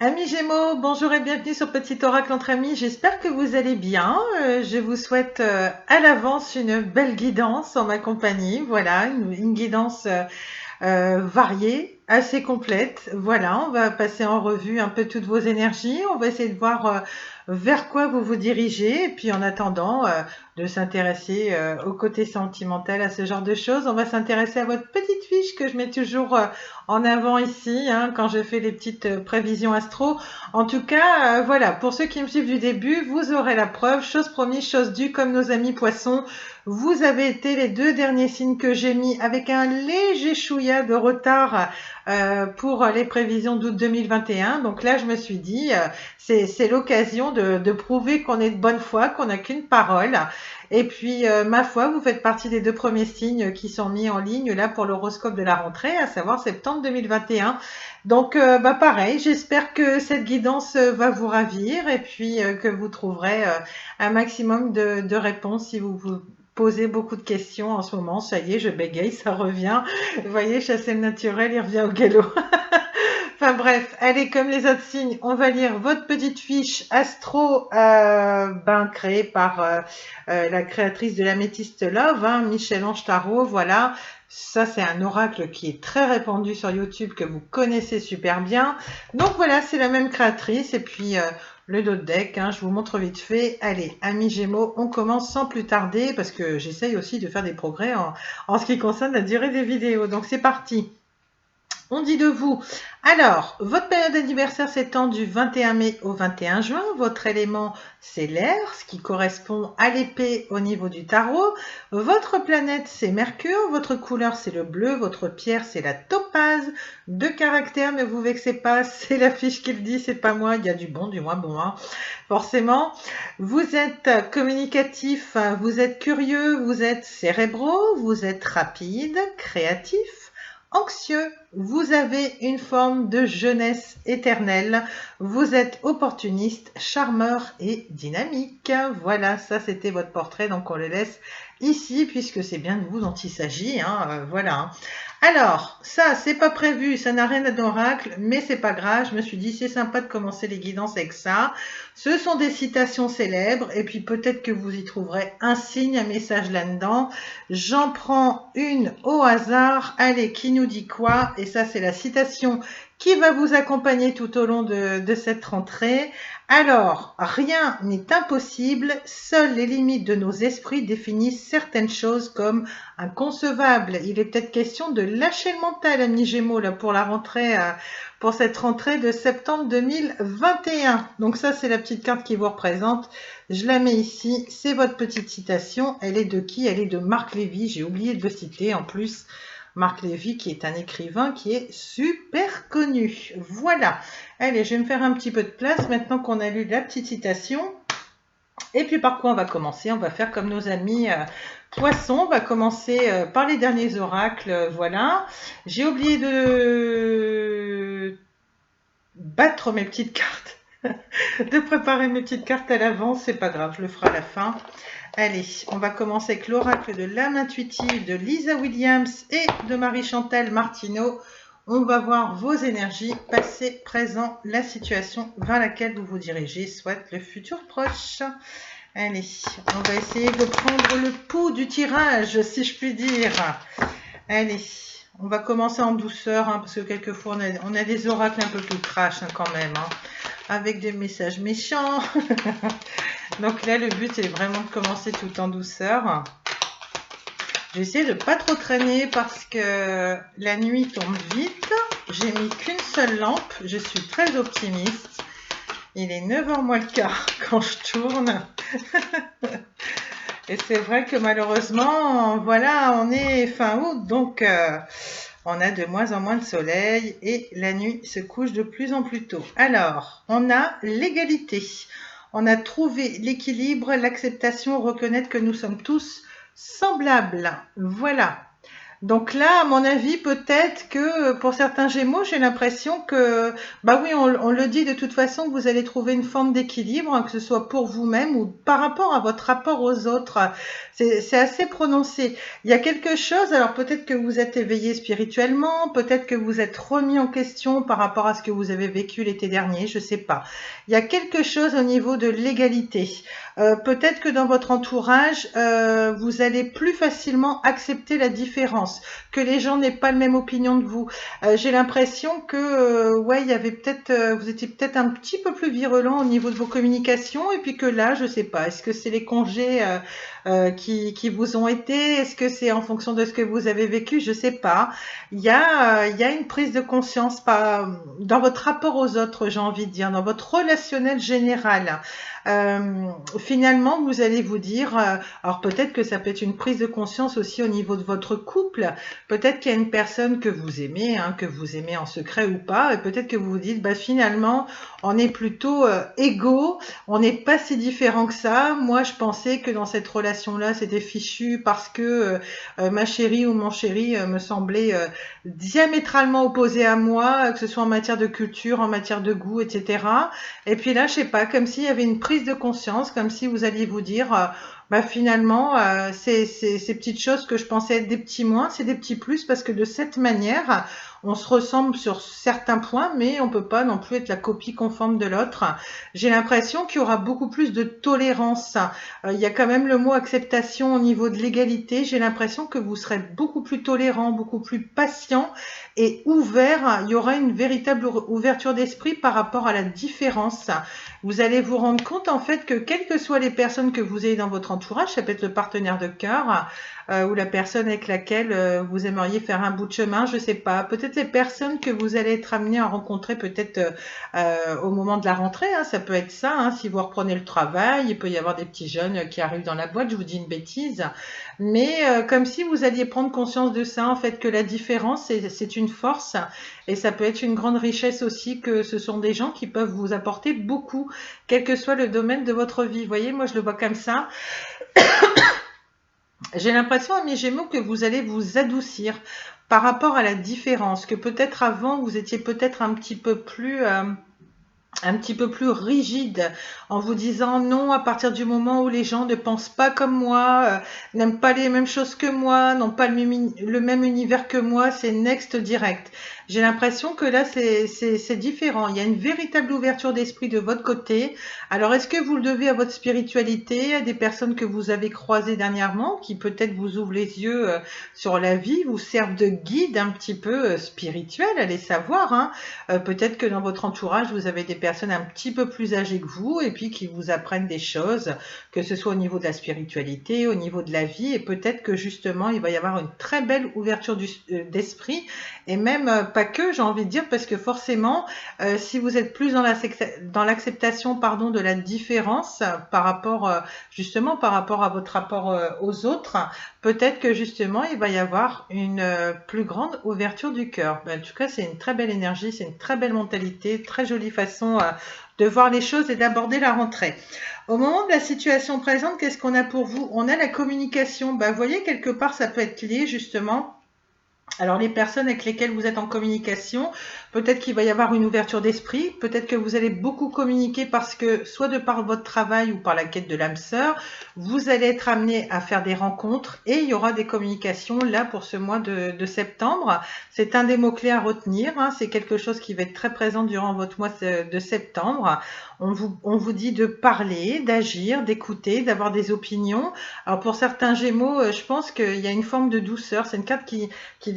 Amis Gémeaux, bonjour et bienvenue sur Petit Oracle entre amis. J'espère que vous allez bien. Je vous souhaite à l'avance une belle guidance en ma compagnie. Voilà, une guidance variée, assez complète. Voilà, on va passer en revue un peu toutes vos énergies. On va essayer de voir vers quoi vous vous dirigez. Et puis en attendant de s'intéresser au côté sentimental, à ce genre de choses, on va s'intéresser à votre petite fiche que je mets toujours en avant ici, hein, quand je fais les petites prévisions astro. En tout cas, voilà, pour ceux qui me suivent du début, vous aurez la preuve, chose promise, chose due, comme nos amis poissons. Vous avez été les deux derniers signes que j'ai mis avec un léger chouïa de retard pour les prévisions d'août 2021. Donc là, je me suis dit, c'est l'occasion de prouver qu'on est de bonne foi, qu'on n'a qu'une parole. Et puis, ma foi, vous faites partie des deux premiers signes qui sont mis en ligne là pour l'horoscope de la rentrée, à savoir septembre 2021. Donc, pareil, j'espère que cette guidance va vous ravir et puis que vous trouverez un maximum de réponses si vous vous posez beaucoup de questions en ce moment. Ça y est, je bégaye, ça revient. Vous voyez, chasser le naturel, il revient au galop. Enfin bref, allez, comme les autres signes, on va lire votre petite fiche astro créée par la créatrice de l'Améthyste Love, hein, Michel-Ange Tarot. Voilà, ça c'est un oracle qui est très répandu sur YouTube, que vous connaissez super bien. Donc voilà, c'est la même créatrice. Et puis le dos de deck, hein, je vous montre vite fait. Allez, amis Gémeaux, on commence sans plus tarder parce que j'essaye aussi de faire des progrès en ce qui concerne la durée des vidéos. Donc c'est parti. On dit de vous. Alors, votre période d'anniversaire s'étend du 21 mai au 21 juin. Votre élément, c'est l'air, ce qui correspond à l'épée au niveau du tarot. Votre planète, c'est Mercure. Votre couleur, c'est le bleu. Votre pierre, c'est la topaze. De caractère, ne vous vexez pas, c'est la fiche qui le dit, c'est pas moi. Il y a du bon, du moins bon, hein, forcément. Vous êtes communicatif, vous êtes curieux, vous êtes cérébraux, vous êtes rapide, créatif, anxieux, vous avez une forme de jeunesse éternelle, vous êtes opportuniste, charmeur et dynamique. Voilà, ça c'était votre portrait, donc on le laisse ici puisque c'est bien de vous dont il s'agit. Hein, voilà. Alors, ça, c'est pas prévu, ça n'a rien d'oracle, mais c'est pas grave. Je me suis dit, c'est sympa de commencer les guidances avec ça. Ce sont des citations célèbres, et puis peut-être que vous y trouverez un signe, un message là-dedans. J'en prends une au hasard. Allez, qui nous dit quoi? Et ça, c'est la citation qui va vous accompagner tout au long de cette rentrée. Alors, rien n'est impossible, seules les limites de nos esprits définissent certaines choses comme inconcevables. Il est peut-être question de lâcher le mental, amis Gémeaux, là, pour la rentrée, pour cette rentrée de septembre 2021. Donc ça, c'est la petite carte qui vous représente. Je la mets ici. C'est votre petite citation. Elle est de qui? Elle est de Marc Lévy. J'ai oublié de le citer en plus. Marc Lévy, qui est un écrivain qui est super connu. Voilà. Allez, je vais me faire un petit peu de place maintenant qu'on a lu la petite citation. Et puis par quoi on va commencer? On va faire comme nos amis poissons. On va commencer par les derniers oracles. Voilà. J'ai oublié de battre mes petites cartes. De préparer mes petites cartes à l'avance. C'est pas grave, je le ferai à la fin. Allez, on va commencer avec l'oracle de l'âme intuitive de Lisa Williams et de Marie-Chantal Martineau. On va voir vos énergies, passé, présent, la situation vers laquelle vous vous dirigez, soit le futur proche. Allez, on va essayer de prendre le pouls du tirage, si je puis dire. Allez, on va commencer en douceur, hein, parce que quelquefois on a des oracles un peu plus crash, hein, quand même, hein, avec des messages méchants. Donc là, le but est vraiment de commencer tout en douceur. J'essaie de pas trop traîner parce que la nuit tombe vite. J'ai mis qu'une seule lampe. Je suis très optimiste. Il est 9h moins le quart quand je tourne. Et c'est vrai que malheureusement, voilà, on est fin août, donc on a de moins en moins de soleil et la nuit se couche de plus en plus tôt. Alors, on a l'égalité. On a trouvé l'équilibre, l'acceptation, reconnaître que nous sommes tous semblables. Voilà. Donc là, à mon avis, peut-être que pour certains Gémeaux, j'ai l'impression que, bah oui, on le dit de toute façon, vous allez trouver une forme d'équilibre, hein, que ce soit pour vous-même ou par rapport à votre rapport aux autres. C'est assez prononcé. Il y a quelque chose, alors peut-être que vous êtes éveillé spirituellement, peut-être que vous êtes remis en question par rapport à ce que vous avez vécu l'été dernier, je sais pas. Il y a quelque chose au niveau de l'égalité. Peut-être que dans votre entourage, vous allez plus facilement accepter la différence, que les gens n'aient pas la même opinion de vous. J'ai l'impression que, ouais, il y avait peut-être, vous étiez peut-être un petit peu plus virulent au niveau de vos communications, et puis que là, je sais pas, est-ce que c'est les congés qui vous ont été, est-ce que c'est en fonction de ce que vous avez vécu, je sais pas. Il y a une prise de conscience dans votre rapport aux autres, j'ai envie de dire, dans votre relationnel général. Finalement, vous allez vous dire, alors peut-être que ça peut être une prise de conscience aussi au niveau de votre couple, peut-être qu'il y a une personne que vous aimez, hein, que vous aimez en secret ou pas, et peut-être que vous vous dites, bah finalement, on est plutôt égaux, on n'est pas si différents que ça. Moi, je pensais que dans cette relation-là, c'était fichu parce que ma chérie ou mon chéri me semblait diamétralement opposé à moi, que ce soit en matière de culture, en matière de goût, etc. Et puis là, je sais pas, comme s'il y avait une prise de conscience, comme si vous alliez vous dire, bah finalement, ces petites choses que je pensais être des petits moins, c'est des petits plus parce que de cette manière, on se ressemble sur certains points, mais on peut pas non plus être la copie conforme de l'autre. J'ai l'impression qu'il y aura beaucoup plus de tolérance. Il y a quand même le mot acceptation au niveau de l'égalité. J'ai l'impression que vous serez beaucoup plus tolérant, beaucoup plus patient et ouvert. Il y aura une véritable ouverture d'esprit par rapport à la différence. Vous allez vous rendre compte en fait que quelles que soient les personnes que vous ayez dans votre entourage, ça peut être le partenaire de cœur ou la personne avec laquelle vous aimeriez faire un bout de chemin, je sais pas. Peut-être les personnes que vous allez être amené à rencontrer peut-être au moment de la rentrée, hein, ça peut être ça. Hein, si vous reprenez le travail, il peut y avoir des petits jeunes qui arrivent dans la boîte. Je vous dis une bêtise, mais comme si vous alliez prendre conscience de ça, en fait, que la différence c'est une force et ça peut être une grande richesse aussi, que ce sont des gens qui peuvent vous apporter beaucoup, quel que soit le domaine de votre vie. Vous voyez, moi je le vois comme ça. J'ai l'impression à mes Gémeaux que vous allez vous adoucir par rapport à la différence, que peut-être avant vous étiez peut-être un petit peu plus rigide en vous disant non à partir du moment où les gens ne pensent pas comme moi, n'aiment pas les mêmes choses que moi, n'ont pas le même univers que moi, c'est next direct. J'ai l'impression que là c'est différent. Il y a une véritable ouverture d'esprit de votre côté. Alors est-ce que vous le devez à votre spiritualité, à des personnes que vous avez croisées dernièrement, qui peut-être vous ouvrent les yeux sur la vie, vous servent de guide un petit peu spirituel, allez savoir, hein. Peut-être que dans votre entourage, vous avez des personnes un petit peu plus âgées que vous et puis qui vous apprennent des choses, que ce soit au niveau de la spiritualité, au niveau de la vie, et peut-être que justement, il va y avoir une très belle ouverture d'esprit, et même pas que, j'ai envie de dire, parce que forcément, si vous êtes plus dans l'acceptation, pardon, de la différence par rapport, justement, par rapport à votre rapport aux autres, peut-être que justement, il va y avoir une plus grande ouverture du cœur. En tout cas, c'est une très belle énergie, c'est une très belle mentalité, très jolie façon de voir les choses et d'aborder la rentrée. Au moment de la situation présente, qu'est-ce qu'on a pour vous? On a la communication. Vous voyez, quelque part, ça peut être lié justement. Alors les personnes avec lesquelles vous êtes en communication, peut-être qu'il va y avoir une ouverture d'esprit, peut-être que vous allez beaucoup communiquer parce que soit de par votre travail ou par la quête de l'âme sœur, vous allez être amené à faire des rencontres et il y aura des communications là pour ce mois de septembre. C'est un des mots-clés à retenir, hein, c'est quelque chose qui va être très présent durant votre mois de septembre. On vous dit de parler, d'agir, d'écouter, d'avoir des opinions. Alors pour certains Gémeaux, je pense qu'il y a une forme de douceur, c'est une carte qui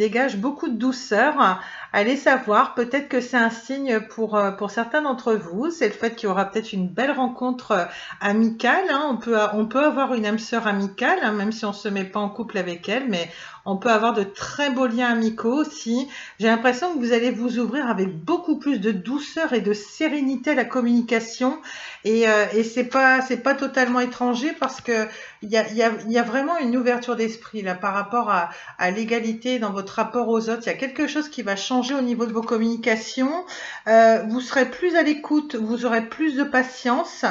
dégage beaucoup de douceur. Allez savoir, peut-être que c'est un signe pour certains d'entre vous, c'est le fait qu'il y aura peut-être une belle rencontre amicale. Hein. On peut avoir une âme sœur amicale, hein, même si on ne se met pas en couple avec elle, mais on peut avoir de très beaux liens amicaux aussi. J'ai l'impression que vous allez vous ouvrir avec beaucoup plus de douceur et de sérénité à la communication. Et c'est pas totalement étranger parce que il y a vraiment une ouverture d'esprit là par rapport à l'égalité dans votre rapport aux autres. Il y a quelque chose qui va changer au niveau de vos communications. Vous serez plus à l'écoute, vous aurez plus de patience.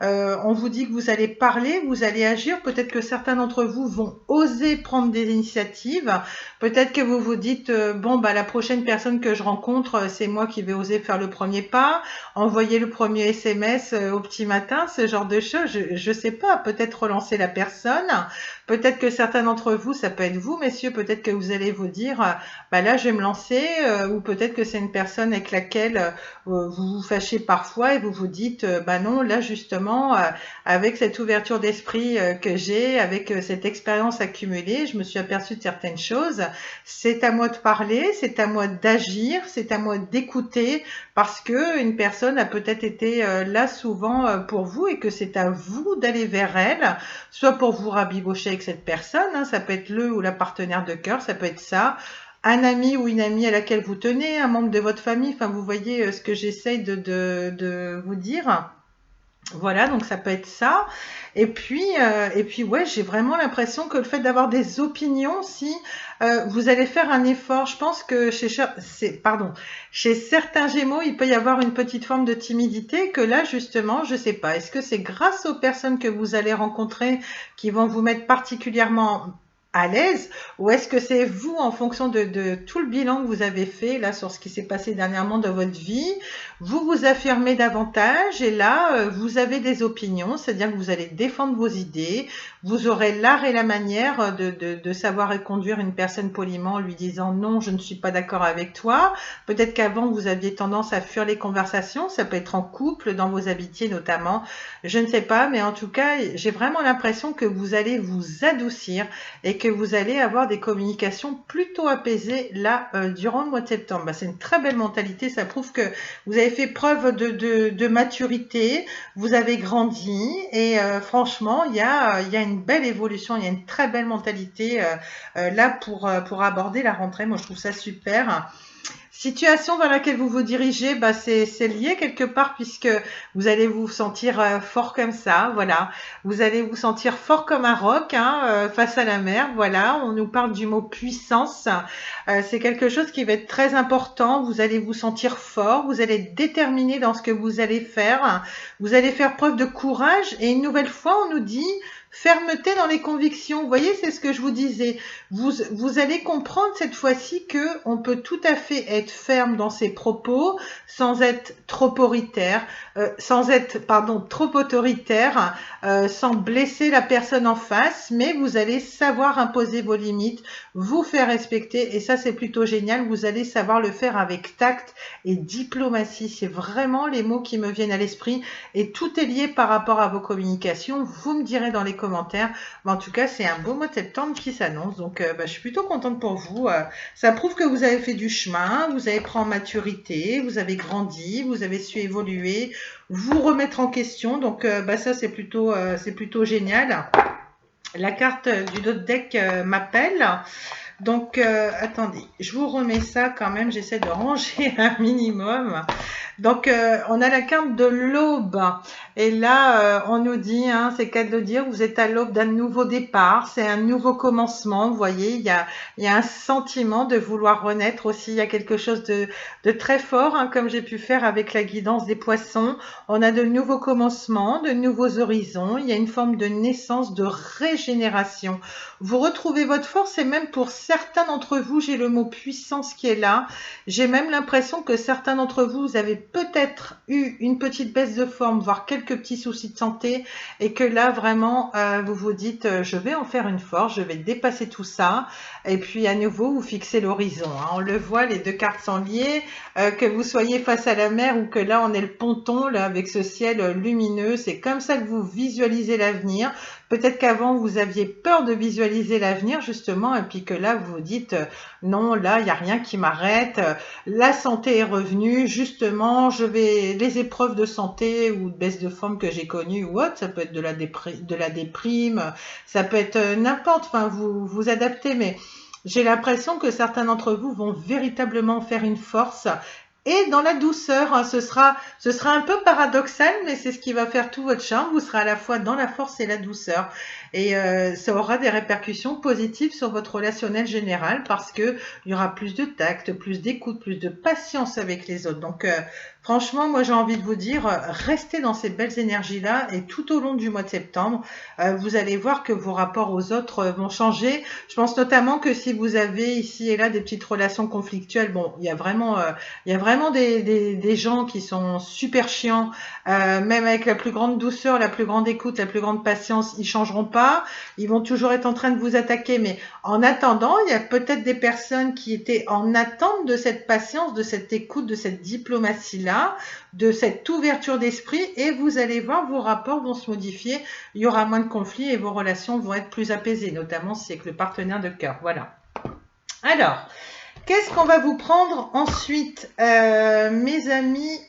On vous dit que vous allez parler, vous allez agir. Peut-être que certains d'entre vous vont oser prendre des initiatives. initiative. Peut-être que vous vous dites, bon, bah, la prochaine personne que je rencontre, c'est moi qui vais oser faire le premier pas, envoyer le premier SMS au petit matin, ce genre de choses. Je sais pas, peut-être relancer la personne. Peut-être que certains d'entre vous, ça peut être vous, messieurs, peut-être que vous allez vous dire, bah là, je vais me lancer, ou peut-être que c'est une personne avec laquelle vous vous fâchez parfois et vous vous dites, bah non, là, justement, avec cette ouverture d'esprit que j'ai, avec cette expérience accumulée, je me suis aperçue de certaines choses. C'est à moi de parler, c'est à moi d'agir, c'est à moi d'écouter, parce que une personne a peut-être été là souvent pour vous et que c'est à vous d'aller vers elle, soit pour vous rabibocher avec cette personne, hein, ça peut être le ou la partenaire de cœur, ça peut être ça, un ami ou une amie à laquelle vous tenez, un membre de votre famille, enfin vous voyez ce que j'essaye de vous dire. Voilà, donc ça peut être ça. Et puis ouais, j'ai vraiment l'impression que le fait d'avoir des opinions, si vous allez faire un effort, je pense que chez certains Gémeaux, il peut y avoir une petite forme de timidité que là, justement, je sais pas. Est-ce que c'est grâce aux personnes que vous allez rencontrer qui vont vous mettre particulièrement à l'aise, ou est-ce que c'est vous en fonction de tout le bilan que vous avez fait là sur ce qui s'est passé dernièrement dans votre vie, vous vous affirmez davantage et là vous avez des opinions, c'est-à-dire que vous allez défendre vos idées, vous aurez l'art et la manière de savoir et conduire une personne poliment en lui disant non, je ne suis pas d'accord avec toi. Peut-être qu'avant vous aviez tendance à fuir les conversations, ça peut être en couple, dans vos amitiés notamment, je ne sais pas, mais en tout cas j'ai vraiment l'impression que vous allez vous adoucir et que vous allez avoir des communications plutôt apaisées là durant le mois de septembre. Bah, c'est une très belle mentalité, ça prouve que vous avez fait preuve de maturité, vous avez grandi et franchement, il y a une belle évolution, il y a une très belle mentalité là pour aborder la rentrée. Moi, je trouve ça super. Situation vers laquelle vous vous dirigez, bah c'est lié quelque part puisque vous allez vous sentir fort comme ça, voilà. Vous allez vous sentir fort comme un roc hein, face à la mer, voilà. On nous parle du mot puissance. C'est quelque chose qui va être très important. Vous allez vous sentir fort, vous allez être déterminé dans ce que vous allez faire. Vous allez faire preuve de courage et une nouvelle fois, on nous dit fermeté dans les convictions. Vous voyez, c'est ce que je vous disais. Vous allez comprendre cette fois-ci que on peut tout à fait être ferme dans ses propos sans être trop autoritaire, trop autoritaire, sans blesser la personne en face, mais vous allez savoir imposer vos limites, vous faire respecter et ça c'est plutôt génial. Vous allez savoir le faire avec tact et diplomatie. C'est vraiment les mots qui me viennent à l'esprit et tout est lié par rapport à vos communications. Vous me direz dans les commentaires. Mais en tout cas, c'est un beau mois de septembre qui s'annonce. Donc, je suis plutôt contente pour vous. Ça prouve que vous avez fait du chemin, vous avez pris en maturité, vous avez grandi, vous avez su évoluer, vous remettre en question. Donc, ça, c'est plutôt génial. La carte du dos de deck m'appelle. Donc, attendez, je vous remets ça quand même. J'essaie de ranger un minimum. Donc, on a la carte de l'aube. Et là, on nous dit, hein, c'est qu'à de le dire, vous êtes à l'aube d'un nouveau départ. C'est un nouveau commencement. Vous voyez, il y a un sentiment de vouloir renaître aussi. Il y a quelque chose de très fort, hein, comme j'ai pu faire avec la guidance des poissons. On a de nouveaux commencements, de nouveaux horizons. Il y a une forme de naissance, de régénération. Vous retrouvez votre force et même pour certains d'entre vous, j'ai le mot puissance qui est là. J'ai même l'impression que certains d'entre vous, vous avez peut-être eu une petite baisse de forme, voire quelques petits soucis de santé et que là, vraiment, vous vous dites, je vais en faire une force, je vais dépasser tout ça. Et puis, à nouveau, vous fixez l'horizon. Hein. On le voit, les deux cartes sont liées, que vous soyez face à la mer ou que là, on est le ponton, là, avec ce ciel lumineux. C'est comme ça que vous visualisez l'avenir. Peut-être qu'avant, vous aviez peur de visualiser l'avenir, justement, et puis que là, vous vous dites, non, là, il n'y a rien qui m'arrête. La santé est revenue, justement, les épreuves de santé ou de baisse de forme que j'ai connues ou autre, ça peut être de la déprime, ça peut être n'importe, enfin, vous adaptez, mais j'ai l'impression que certains d'entre vous vont véritablement faire une force et dans la douceur, hein, ce sera un peu paradoxal, mais c'est ce qui va faire tout votre charme. Vous serez à la fois dans la force et la douceur. et ça aura des répercussions positives sur votre relationnel général parce que il y aura plus de tact, plus d'écoute, plus de patience avec les autres. Donc franchement, moi j'ai envie de vous dire, restez dans ces belles énergies-là et tout au long du mois de septembre, vous allez voir que vos rapports aux autres vont changer. Je pense notamment que si vous avez ici et là des petites relations conflictuelles, bon, il y a vraiment des gens qui sont super chiants, même avec la plus grande douceur, la plus grande écoute, la plus grande patience, ils changeront pas. Ils vont toujours être en train de vous attaquer, mais en attendant, il y a peut-être des personnes qui étaient en attente de cette patience, de cette écoute, de cette diplomatie-là, de cette ouverture d'esprit, et vous allez voir, vos rapports vont se modifier, il y aura moins de conflits et vos relations vont être plus apaisées, notamment si c'est avec le partenaire de cœur. Voilà. Alors, qu'est-ce qu'on va vous prendre ensuite, mes amis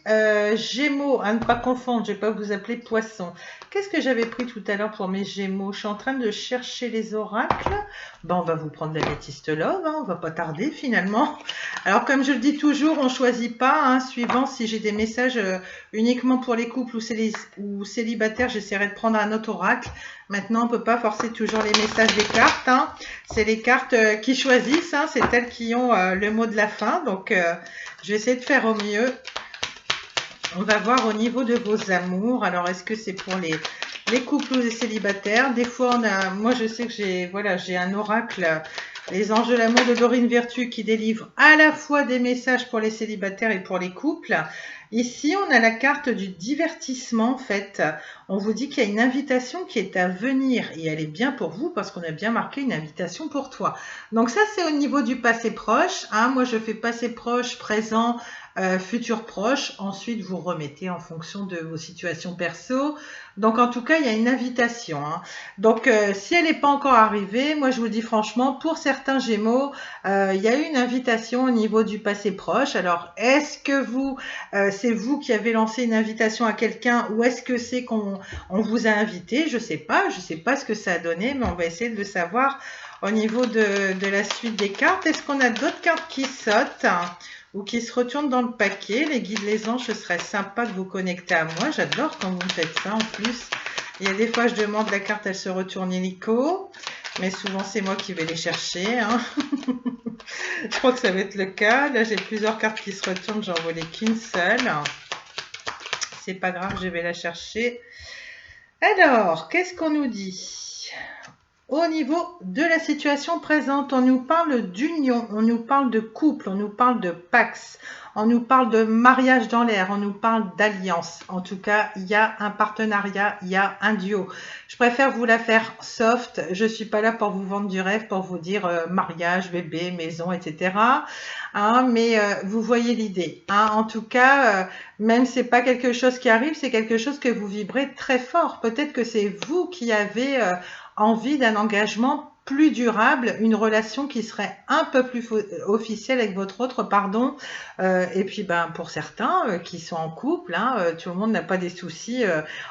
Gémeaux, à ne pas confondre, je ne vais pas vous appeler Poisson. Qu'est-ce que j'avais pris tout à l'heure pour mes Gémeaux? Je suis en train de chercher les oracles. Ben, on va vous prendre la Métiste Love, hein, on va pas tarder finalement. Alors comme je le dis toujours, on choisit pas, hein, suivant si j'ai des messages uniquement pour les couples ou célibataires, j'essaierai de prendre un autre oracle. Maintenant, on ne peut pas forcer toujours les messages des cartes. Hein. C'est les cartes qui choisissent, hein, c'est elles qui ont le mot de la fin. Donc, je vais essayer de faire au mieux. On va voir au niveau de vos amours. Alors, est-ce que c'est pour les couples ou les célibataires? Des fois, moi, je sais que j'ai un oracle, les anges de l'amour de Dorine Vertu, qui délivre à la fois des messages pour les célibataires et pour les couples. Ici, on a la carte du divertissement, en fait. On vous dit qu'il y a une invitation qui est à venir et elle est bien pour vous parce qu'on a bien marqué une invitation pour toi. Donc ça, c'est au niveau du passé proche. Hein. Moi, je fais passé proche, présent, futur proche. Ensuite, vous remettez en fonction de vos situations perso. Donc, en tout cas, il y a une invitation. Hein. Donc, si elle n'est pas encore arrivée, moi, je vous dis franchement, pour certains Gémeaux, il y a eu une invitation au niveau du passé proche. Alors, est-ce que c'est vous qui avez lancé une invitation à quelqu'un ou est-ce que c'est qu'on vous a invité? Je sais pas ce que ça a donné, mais on va essayer de le savoir au niveau de la suite des cartes. Est-ce qu'on a d'autres cartes qui sautent ou qui se retournent dans le paquet? Les guides, les anges, ce serait sympa de vous connecter à moi. J'adore quand vous me faites ça en plus. Il y a des fois, je demande la carte, elle se retourne illico, mais souvent, c'est moi qui vais les chercher. Hein. Je crois que ça va être le cas. Là, j'ai plusieurs cartes qui se retournent, j'en volais qu'une seule. C'est pas grave, je vais la chercher. Alors, qu'est-ce qu'on nous dit? Au niveau de la situation présente, on nous parle d'union, on nous parle de couple, on nous parle de pax, on nous parle de mariage dans l'air, on nous parle d'alliance. En tout cas, il y a un partenariat, il y a un duo. Je préfère vous la faire soft. Je suis pas là pour vous vendre du rêve, pour vous dire mariage, bébé, maison, etc. Hein, mais vous voyez l'idée. Hein. En tout cas, même si c'est pas quelque chose qui arrive, c'est quelque chose que vous vibrez très fort. Peut-être que c'est vous qui avez envie d'un engagement plus durable, une relation qui serait un peu plus officielle avec votre autre, pardon. Et puis, ben, pour certains qui sont en couple, hein, tout le monde n'a pas des soucis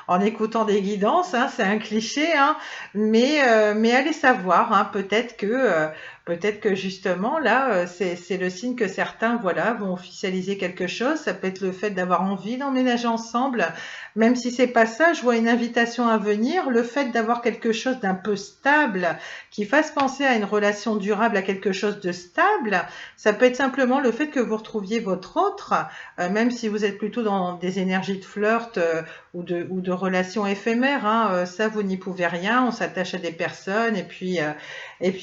en écoutant des guidances, hein, c'est un cliché, hein, mais allez savoir, hein, peut-être que justement là, c'est le signe que certains, voilà, vont officialiser quelque chose. Ça peut être le fait d'avoir envie d'emménager ensemble. Même si c'est pas ça, je vois une invitation à venir, le fait d'avoir quelque chose d'un peu stable, qui fasse penser à une relation durable, à quelque chose de stable, ça peut être simplement le fait que vous retrouviez votre autre, même si vous êtes plutôt dans des énergies de flirt ou de relations éphémères, hein, ça vous n'y pouvez rien, on s'attache à des personnes et puis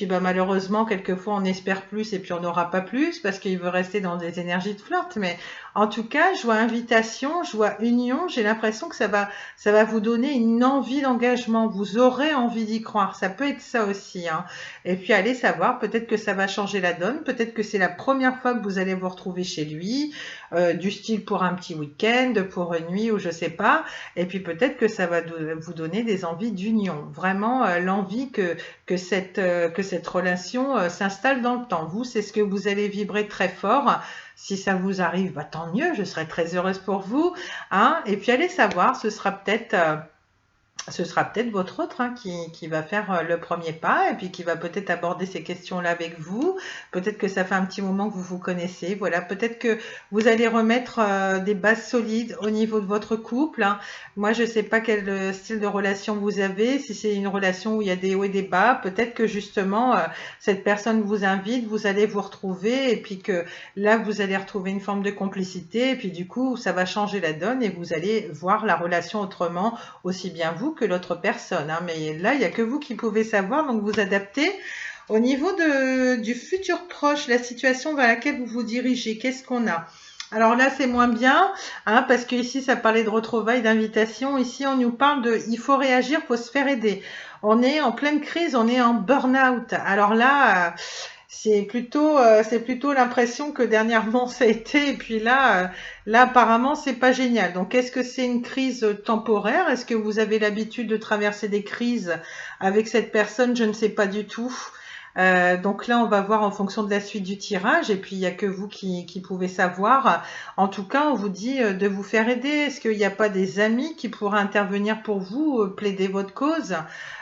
bah, malheureusement quelquefois on espère plus et puis on n'aura pas plus parce qu'il veut rester dans des énergies de flirt, mais en tout cas, je vois invitation, je vois union, j'ai l'impression que ça va vous donner une envie d'engagement, vous aurez envie d'y croire, ça peut être ça aussi. Hein. Et puis allez savoir, peut-être que ça va changer la donne, peut-être que c'est la première fois que vous allez vous retrouver chez lui, du style pour un petit week-end, pour une nuit ou je sais pas, et puis peut-être que ça va vous donner des envies d'union, vraiment l'envie que cette relation s'installe dans le temps. Vous, c'est ce que vous allez vibrer très fort. Si ça vous arrive, bah, tant mieux, je serai très heureuse pour vous. Hein. Et puis allez savoir, ce sera peut-être ce sera peut-être votre autre hein, qui va faire le premier pas et puis qui va peut-être aborder ces questions-là avec vous. Peut-être que ça fait un petit moment que vous vous connaissez. Voilà, peut-être que vous allez remettre des bases solides au niveau de votre couple. Hein. Moi, je ne sais pas quel style de relation vous avez. Si c'est une relation où il y a des hauts et des bas, peut-être que justement, cette personne vous invite, vous allez vous retrouver et puis que là, vous allez retrouver une forme de complicité et puis du coup, ça va changer la donne et vous allez voir la relation autrement, aussi bien vous que l'autre personne. Hein. Mais là, il n'y a que vous qui pouvez savoir, donc vous adaptez. Au niveau du futur proche, la situation vers laquelle vous vous dirigez, qu'est-ce qu'on a? Alors là, c'est moins bien, hein, parce que ici, ça parlait de retrouvailles, d'invitation. Ici, on nous parle de il faut réagir, il faut se faire aider. On est en pleine crise, on est en burn-out. Alors là, c'est plutôt l'impression que dernièrement ça a été, et puis là apparemment c'est pas génial. Donc est-ce que c'est une crise temporaire? Est-ce que vous avez l'habitude de traverser des crises avec cette personne? Je ne sais pas du tout. Donc là, on va voir en fonction de la suite du tirage, et puis il n'y a que vous qui pouvez savoir. En tout cas, on vous dit de vous faire aider. Est-ce qu'il n'y a pas des amis qui pourraient intervenir pour vous, plaider votre cause?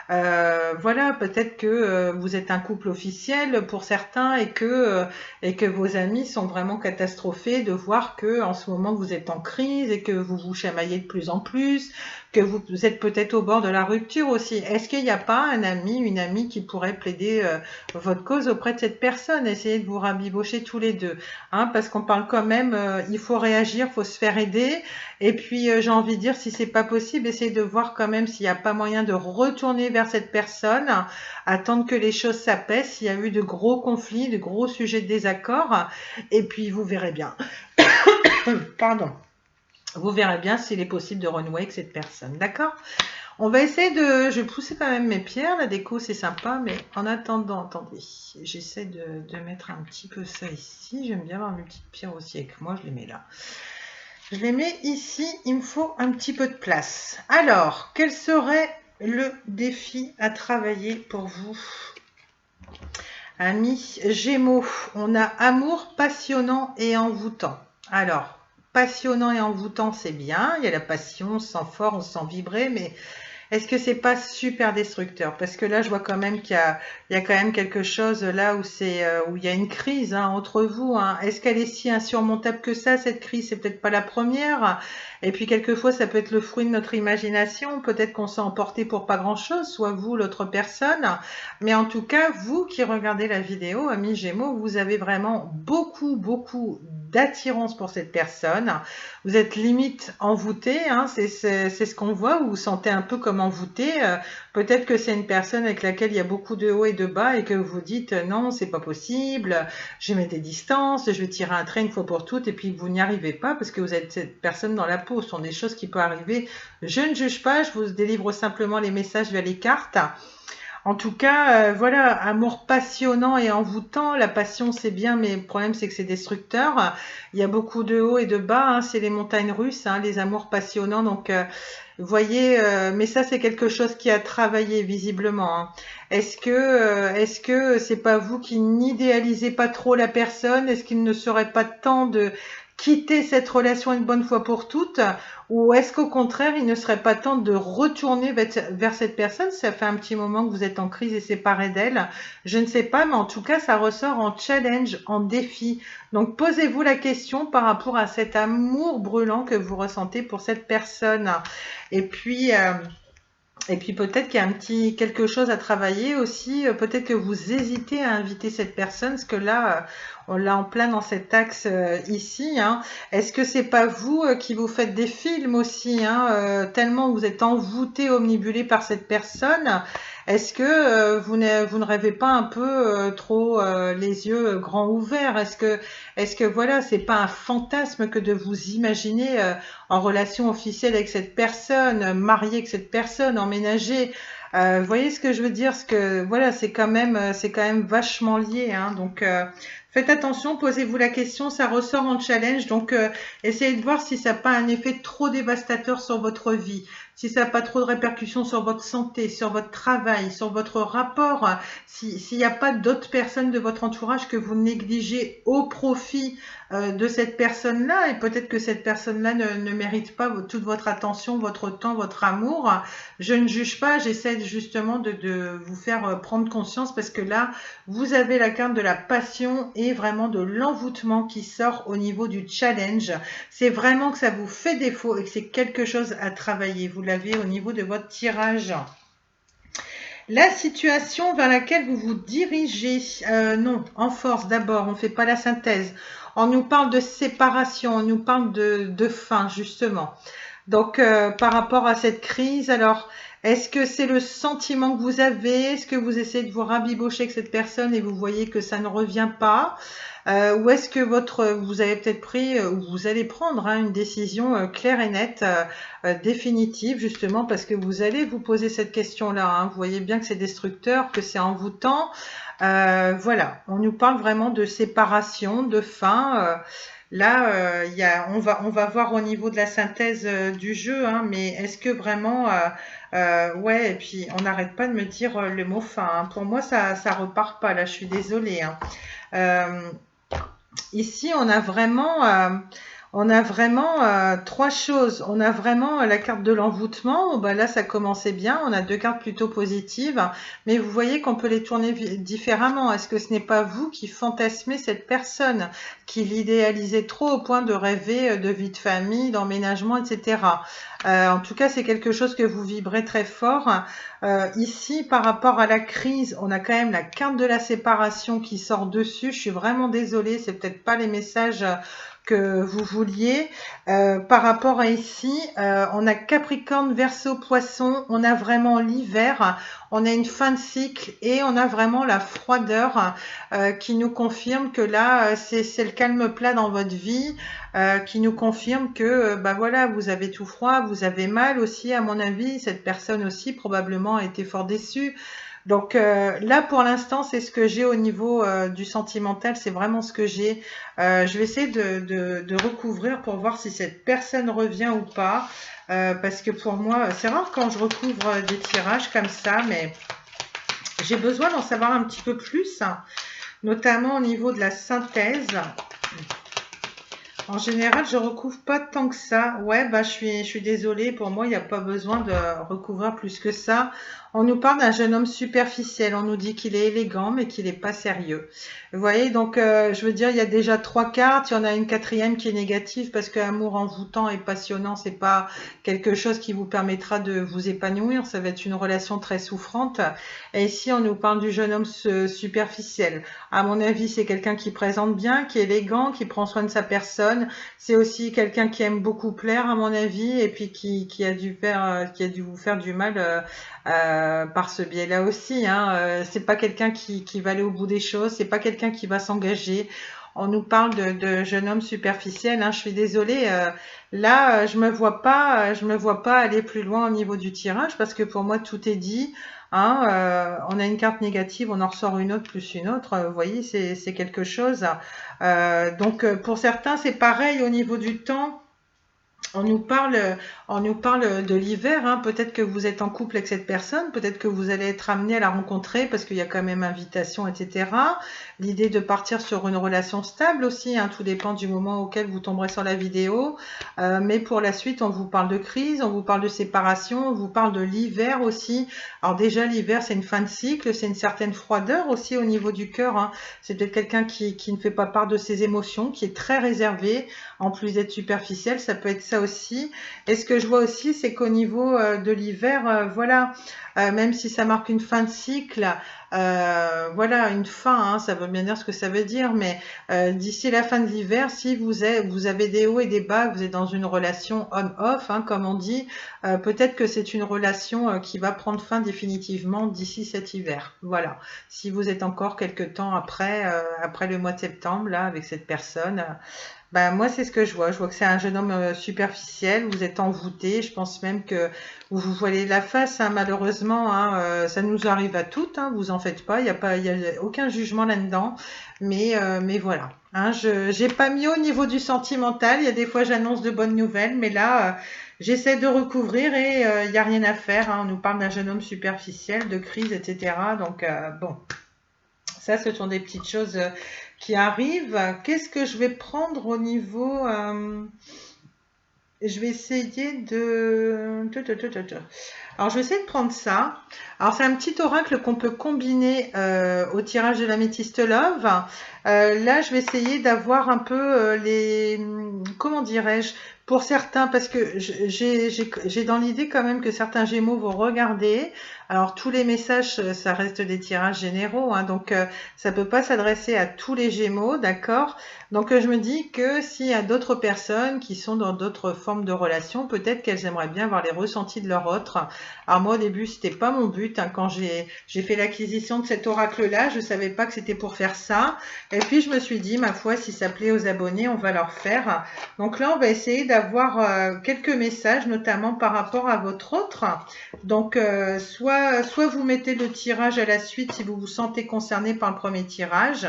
Voilà, peut-être que vous êtes un couple officiel pour certains et que vos amis sont vraiment catastrophés de voir que en ce moment vous êtes en crise et que vous vous chamaillez de plus en plus, que vous êtes peut-être au bord de la rupture aussi. Est-ce qu'il n'y a pas un ami, une amie qui pourrait plaider votre cause auprès de cette personne? Essayez de vous rabibocher tous les deux, hein, parce qu'on parle quand même, il faut réagir, il faut se faire aider. Et puis j'ai envie de dire, si c'est pas possible, essayez de voir quand même s'il n'y a pas moyen de retourner vers cette personne, attendre que les choses s'apaisent, s'il y a eu de gros conflits, de gros sujets de désaccord, et puis vous verrez bien. Pardon. Vous verrez bien s'il est possible de renouer avec cette personne, d'accord? On va essayer de... Je vais pousser quand même mes pierres, la déco c'est sympa, mais en attendant, attendez, j'essaie de mettre un petit peu ça ici. J'aime bien avoir mes petites pierres aussi avec moi, je les mets là. Je les mets ici, il me faut un petit peu de place. Alors, quel serait le défi à travailler pour vous? Amis Gémeaux, on a amour passionnant et envoûtant. Alors, passionnant et envoûtant, c'est bien. Il y a la passion, on se sent fort, on se sent vibrer, mais est-ce que c'est pas super destructeur? Parce que là, je vois quand même il y a quand même quelque chose là où il y a une crise hein, entre vous. Hein. Est-ce qu'elle est si insurmontable que ça, cette crise? C'est peut-être pas la première. Et puis quelquefois, ça peut être le fruit de notre imagination. Peut-être qu'on s'est emporté pour pas grand-chose, soit vous, l'autre personne. Mais en tout cas, vous qui regardez la vidéo, amis Gémeaux, vous avez vraiment beaucoup d'attirance pour cette personne. Vous êtes limite envoûté, hein, c'est ce qu'on voit, vous vous sentez un peu comme envoûté. Peut-être que c'est une personne avec laquelle il y a beaucoup de hauts et de bas et que vous dites non, c'est pas possible, je mets des distances, je vais tirer un trait une fois pour toutes et puis vous n'y arrivez pas parce que vous êtes cette personne dans la peau. Ce sont des choses qui peuvent arriver. Je ne juge pas, je vous délivre simplement les messages via les cartes. En tout cas, voilà, amour passionnant et envoûtant. La passion, c'est bien, mais le problème, c'est que c'est destructeur. Il y a beaucoup de hauts et de bas. Hein, c'est les montagnes russes, hein, les amours passionnants. Donc, vous voyez, mais ça, c'est quelque chose qui a travaillé visiblement. Hein. Est-ce que c'est pas vous qui n'idéalisez pas trop la personne? Est-ce qu'il ne serait pas temps de quitter cette relation une bonne fois pour toutes? Ou est-ce qu'au contraire, il ne serait pas temps de retourner vers cette personne? Ça fait un petit moment que vous êtes en crise et séparé d'elle. Je ne sais pas, mais en tout cas, ça ressort en challenge, en défi. Donc, posez-vous la question par rapport à cet amour brûlant que vous ressentez pour cette personne. Et puis... Et puis peut-être qu'il y a un petit quelque chose à travailler aussi. Peut-être que vous hésitez à inviter cette personne, parce que là, on l'a en plein dans cet axe ici. Hein. Est-ce que c'est pas vous qui vous faites des films aussi, hein, tellement vous êtes envoûté, omnibulé par cette personne? Est-ce que vous ne rêvez pas un peu trop les yeux grands ouverts? Est-ce que voilà, c'est pas un fantasme que de vous imaginer en relation officielle avec cette personne, marié avec cette personne, emménagé? Vous voyez ce que je veux dire? Parce que voilà, c'est quand même vachement lié. Hein, donc, Faites attention, posez-vous la question, ça ressort en challenge, donc essayez de voir si ça n'a pas un effet trop dévastateur sur votre vie, si ça n'a pas trop de répercussions sur votre santé, sur votre travail, sur votre rapport, s'il n'y a pas d'autres personnes de votre entourage que vous négligez au profit de cette personne-là, et peut-être que cette personne-là ne mérite pas toute votre attention, votre temps, votre amour. Je ne juge pas, j'essaie justement de vous faire prendre conscience parce que là, vous avez la carte de la passion et vraiment de l'envoûtement qui sort au niveau du challenge. C'est vraiment que ça vous fait défaut et que c'est quelque chose à travailler. Vous l'avez au niveau de votre tirage. La situation vers laquelle vous vous dirigez, non, en force d'abord, on ne fait pas la synthèse. On nous parle de séparation, on nous parle de fin justement. Donc, par rapport à cette crise, alors, est-ce que c'est le sentiment que vous avez? Est-ce que vous essayez de vous rabibocher avec cette personne et vous voyez que ça ne revient pas? Ou est-ce que vous avez peut-être pris, ou vous allez prendre une décision claire et nette, définitive, justement, parce que vous allez vous poser cette question-là. Vous voyez bien que c'est destructeur, que c'est envoûtant. Voilà, on nous parle vraiment de séparation, de fin. Là, on va voir au niveau de la synthèse du jeu, mais est-ce que vraiment, ouais, et puis on n'arrête pas de me dire le mot fin. Pour moi, ça repart pas. Là, je suis désolée. Ici, on a vraiment trois choses. On a vraiment la carte de l'envoûtement. Bah là, ça commençait bien. On a deux cartes plutôt positives. Mais vous voyez qu'on peut les tourner différemment. Est-ce que ce n'est pas vous qui fantasmez cette personne, qui l'idéalisez trop au point de rêver de vie de famille, d'emménagement, etc. En tout cas, c'est quelque chose que vous vibrez très fort. Ici, par rapport à la crise, on a quand même la carte de la séparation qui sort dessus. Je suis vraiment désolée, c'est peut-être pas les messages que vous vouliez. Par rapport à ici, on a Capricorne, Verseau, Poisson, on a vraiment l'hiver, on a une fin de cycle et on a vraiment la froideur qui nous confirme que là, c'est le calme plat dans votre vie, qui nous confirme que bah voilà, vous avez tout froid, vous avez mal aussi, à mon avis, cette personne aussi probablement a été fort déçue. Donc là, pour l'instant, c'est ce que j'ai au niveau du sentimental, c'est vraiment ce que j'ai. Je vais essayer de recouvrir pour voir si cette personne revient ou pas, parce que pour moi, c'est rare quand je recouvre des tirages comme ça, mais j'ai besoin d'en savoir un petit peu plus, notamment au niveau de la synthèse. En général, je recouvre pas tant que ça. Ouais, bah je suis désolée. Pour moi, il n'y a pas besoin de recouvrir plus que ça. On nous parle d'un jeune homme superficiel. On nous dit qu'il est élégant, mais qu'il n'est pas sérieux. Vous voyez, donc je veux dire, il y a déjà trois cartes. Il y en a une quatrième qui est négative parce que amour envoûtant et passionnant, c'est pas quelque chose qui vous permettra de vous épanouir. Ça va être une relation très souffrante. Et ici, on nous parle du jeune homme superficiel. À mon avis, c'est quelqu'un qui présente bien, qui est élégant, qui prend soin de sa personne. C'est aussi quelqu'un qui aime beaucoup plaire, à mon avis, et puis qui a dû vous faire du mal par ce biais-là aussi. C'est pas quelqu'un qui va aller au bout des choses, c'est pas quelqu'un qui va s'engager. On nous parle de jeune homme superficiel. Je suis désolée. Là, je me vois pas aller plus loin au niveau du tirage parce que pour moi tout est dit. On a une carte négative, on en ressort une autre plus une autre. Vous voyez, c'est quelque chose. Donc pour certains, c'est pareil au niveau du temps. On nous parle, on nous parle de l'hiver. Peut-être que vous êtes en couple avec cette personne, peut-être que vous allez être amené à la rencontrer parce qu'il y a quand même invitation, etc. L'idée de partir sur une relation stable aussi, tout dépend du moment auquel vous tomberez sur la vidéo. Mais pour la suite, on vous parle de crise, on vous parle de séparation, on vous parle de l'hiver aussi. Alors déjà, l'hiver, c'est une fin de cycle, c'est une certaine froideur aussi au niveau du cœur. C'est peut-être quelqu'un qui ne fait pas part de ses émotions, qui est très réservé. En plus d'être superficiel, ça peut être ça aussi. Et ce que je vois aussi, c'est qu'au niveau de l'hiver, voilà, même si ça marque une fin de cycle, voilà, une fin, ça veut bien dire ce que ça veut dire, mais d'ici la fin de l'hiver, si vous avez des hauts et des bas, vous êtes dans une relation on-off, comme on dit, peut-être que c'est une relation qui va prendre fin définitivement d'ici cet hiver. Voilà. Si vous êtes encore quelques temps après le mois de septembre, là, avec cette personne. Ben, moi, c'est ce que je vois. Je vois que c'est un jeune homme superficiel. Vous êtes envoûté. Je pense même que vous vous voilez la face, hein, malheureusement. Hein, ça nous arrive à toutes. Hein, vous en faites pas. Il y a aucun jugement là-dedans. Mais voilà. Hein, j'ai pas mis au niveau du sentimental. Il y a des fois, j'annonce de bonnes nouvelles, mais là, j'essaie de recouvrir et il y a rien à faire. Hein. On nous parle d'un jeune homme superficiel, de crise, etc. Donc bon. Ça, ce sont des petites choses qui arrivent. Qu'est-ce que je vais prendre au niveau... je vais essayer de... Alors, je vais essayer de prendre ça. Alors, c'est un petit oracle qu'on peut combiner au tirage de l'améthyste love. Là, je vais essayer d'avoir un peu les... Comment dirais-je? Pour certains, parce que j'ai dans l'idée quand même que certains Gémeaux vont regarder. Alors, tous les messages, ça reste des tirages généraux, hein, donc ça peut pas s'adresser à tous les Gémeaux, d'accord? Donc, je me dis que s'il y a d'autres personnes qui sont dans d'autres formes de relations, peut-être qu'elles aimeraient bien avoir les ressentis de leur autre. Alors moi au début c'était pas mon but, hein, quand j'ai fait l'acquisition de cet oracle-là, je savais pas que c'était pour faire ça. Et puis je me suis dit ma foi si ça plaît aux abonnés, on va leur faire. Donc là on va essayer d'avoir quelques messages, notamment par rapport à votre autre. Donc soit vous mettez le tirage à la suite si vous vous sentez concerné par le premier tirage,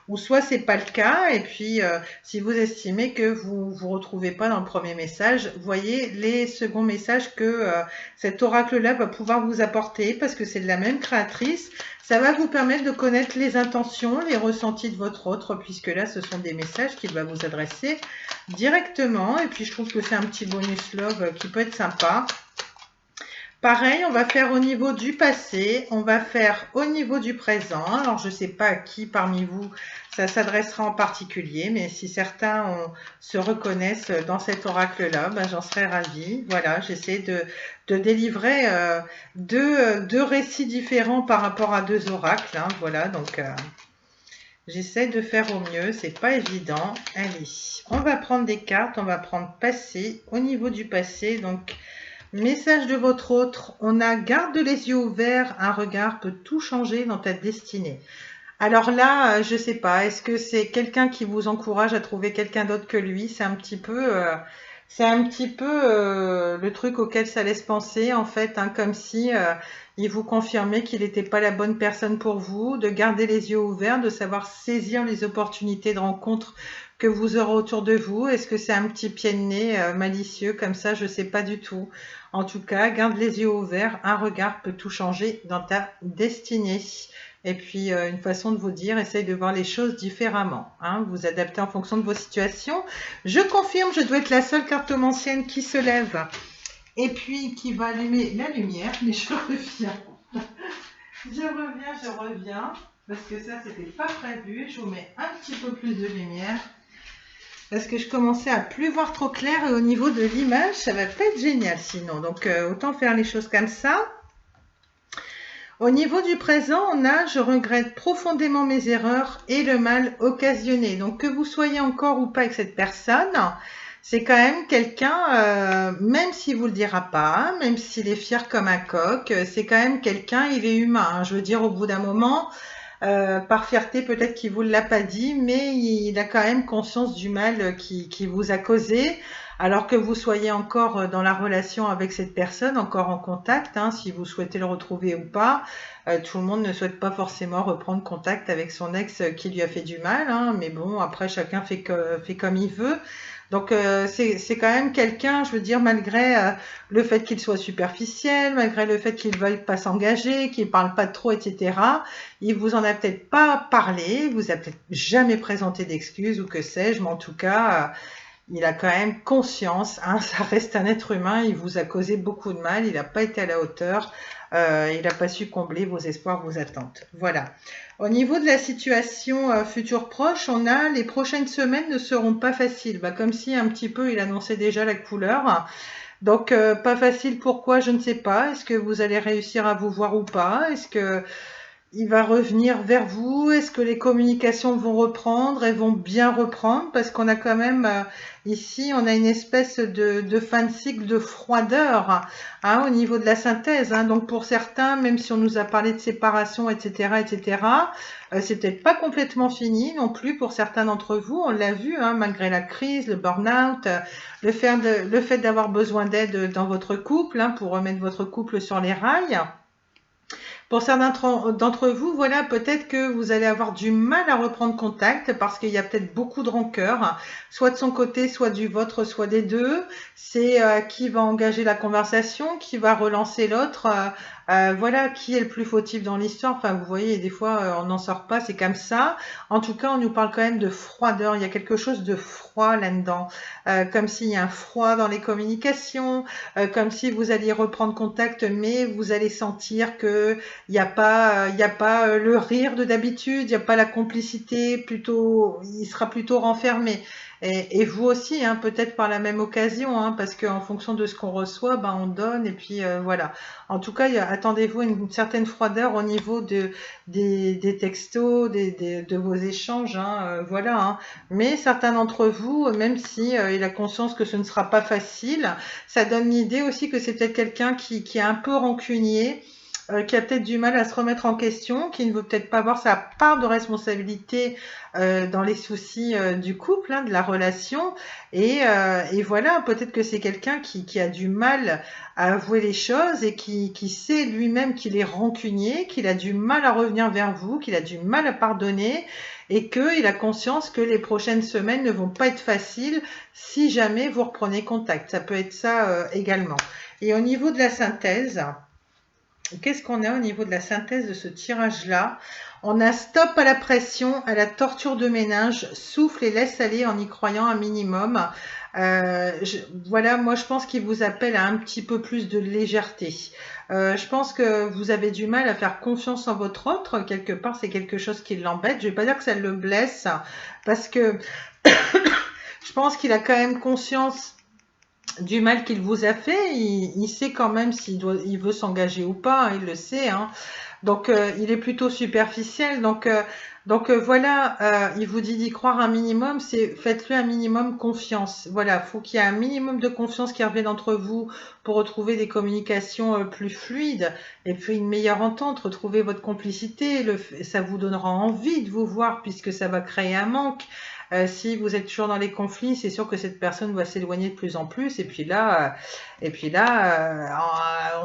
ou soit c'est pas le cas, et puis si vous estimez que vous vous retrouvez pas dans le premier message, voyez les seconds messages que cet oracle-là va pouvoir vous apporter, parce que c'est de la même créatrice. Ça va vous permettre de connaître les intentions, les ressentis de votre autre, puisque là, ce sont des messages qu'il va vous adresser directement. Et puis, je trouve que c'est un petit bonus love qui peut être sympa. Pareil, on va faire au niveau du passé, on va faire au niveau du présent. Alors, je ne sais pas à qui parmi vous ça s'adressera en particulier, mais si certains se reconnaissent dans cet oracle-là, ben, j'en serais ravie. Voilà, j'essaie de délivrer deux récits différents par rapport à deux oracles. Hein, voilà, donc j'essaie de faire au mieux, c'est pas évident. Allez, on va prendre des cartes, on va prendre passé. Au niveau du passé, donc... Message de votre autre, on a garde les yeux ouverts, un regard peut tout changer dans ta destinée. Alors là, je sais pas, est-ce que c'est quelqu'un qui vous encourage à trouver quelqu'un d'autre que lui? C'est un petit peu le truc auquel ça laisse penser en fait, hein, comme si il vous confirmait qu'il n'était pas la bonne personne pour vous, de garder les yeux ouverts, de savoir saisir les opportunités de rencontre que vous aurez autour de vous. Est-ce que c'est un petit pied de nez malicieux comme ça? Je sais pas du tout. En tout cas, garde les yeux ouverts, un regard peut tout changer dans ta destinée. Et puis, une façon de vous dire, essaye de voir les choses différemment. Hein, vous adaptez en fonction de vos situations. Je confirme, je dois être la seule cartomancienne qui se lève et puis qui va allumer la lumière. Mais je reviens. Je reviens. Parce que ça, c'était pas prévu. Je vous mets un petit peu plus de lumière. Parce que je commençais à plus voir trop clair et au niveau de l'image, ça va pas être génial sinon. Donc, autant faire les choses comme ça. Au niveau du présent, on a « Je regrette profondément mes erreurs et le mal occasionné ». Donc, que vous soyez encore ou pas avec cette personne, c'est quand même quelqu'un, même s'il vous le dira pas, même s'il est fier comme un coq, c'est quand même quelqu'un, il est humain. Hein. Je veux dire, au bout d'un moment, par fierté, peut-être qu'il vous l'a pas dit, mais il a quand même conscience du mal qui vous a causé. Alors que vous soyez encore dans la relation avec cette personne, encore en contact, hein, si vous souhaitez le retrouver ou pas, tout le monde ne souhaite pas forcément reprendre contact avec son ex qui lui a fait du mal, hein, mais bon, après chacun fait comme il veut. Donc c'est quand même quelqu'un, je veux dire, malgré le fait qu'il soit superficiel, malgré le fait qu'il ne veuille pas s'engager, qu'il ne parle pas trop, etc., il vous en a peut-être pas parlé, il vous a peut-être jamais présenté d'excuses ou que sais-je, mais en tout cas... il a quand même conscience, hein, ça reste un être humain, il vous a causé beaucoup de mal, il n'a pas été à la hauteur, il n'a pas su combler vos espoirs, vos attentes. Voilà. Au niveau de la situation future proche, on a les prochaines semaines ne seront pas faciles. Bah, comme si un petit peu il annonçait déjà la couleur. Donc pas facile, pourquoi? Je ne sais pas. Est-ce que vous allez réussir à vous voir ou pas? Est-ce que il va revenir vers vous? Est-ce que les communications vont reprendre? Elles vont bien reprendre? Parce qu'on a quand même ici, on a une espèce de fin de cycle de froideur, hein, au niveau de la synthèse, hein. Donc pour certains, même si on nous a parlé de séparation, etc., etc., c'est peut-être pas complètement fini non plus pour certains d'entre vous. On l'a vu, hein, malgré la crise, le burn-out, le fait d'avoir besoin d'aide dans votre couple, hein, pour remettre votre couple sur les rails. Pour certains d'entre vous, voilà, peut-être que vous allez avoir du mal à reprendre contact parce qu'il y a peut-être beaucoup de rancœur, soit de son côté, soit du vôtre, soit des deux. C'est qui va engager la conversation, qui va relancer l'autre, voilà, qui est le plus fautif dans l'histoire. Enfin, vous voyez, des fois, on n'en sort pas, c'est comme ça. En tout cas, on nous parle quand même de froideur. Il y a quelque chose de froid là-dedans, comme s'il y a un froid dans les communications, comme si vous alliez reprendre contact, mais vous allez sentir que il y a pas le rire de d'habitude, il n'y a pas la complicité, plutôt, il sera plutôt renfermé. Et vous aussi, hein, peut-être par la même occasion, hein, parce qu'en fonction de ce qu'on reçoit, ben, on donne, et puis voilà. En tout cas, attendez-vous à une certaine froideur au niveau des textos, de vos échanges, hein, voilà. Hein. Mais certains d'entre vous, même si il a conscience que ce ne sera pas facile, ça donne l'idée aussi que c'est peut-être quelqu'un qui est un peu rancunier, qui a peut-être du mal à se remettre en question, qui ne veut peut-être pas avoir sa part de responsabilité dans les soucis du couple, hein, de la relation. Et voilà, peut-être que c'est quelqu'un qui a du mal à avouer les choses et qui sait lui-même qu'il est rancunier, qu'il a du mal à revenir vers vous, qu'il a du mal à pardonner et qu'il a conscience que les prochaines semaines ne vont pas être faciles si jamais vous reprenez contact. Ça peut être ça également. Et au niveau de la synthèse, qu'est-ce qu'on a au niveau de la synthèse de ce tirage-là? On a stop à la pression, à la torture de ménage, souffle et laisse aller en y croyant un minimum. Voilà, moi je pense qu'il vous appelle à un petit peu plus de légèreté. Je pense que vous avez du mal à faire confiance en votre autre. Quelque part, c'est quelque chose qui l'embête. Je vais pas dire que ça le blesse, parce que je pense qu'il a quand même conscience du mal qu'il vous a fait. Il sait quand même il veut s'engager ou pas, hein, il le sait. Hein. Donc, il est plutôt superficiel. Donc voilà, il vous dit d'y croire un minimum, c'est faites-lui un minimum confiance. Voilà, faut qu'il y ait un minimum de confiance qui revienne entre vous pour retrouver des communications plus fluides et puis une meilleure entente, retrouver votre complicité. Ça vous donnera envie de vous voir puisque ça va créer un manque. Si vous êtes toujours dans les conflits, c'est sûr que cette personne va s'éloigner de plus en plus. On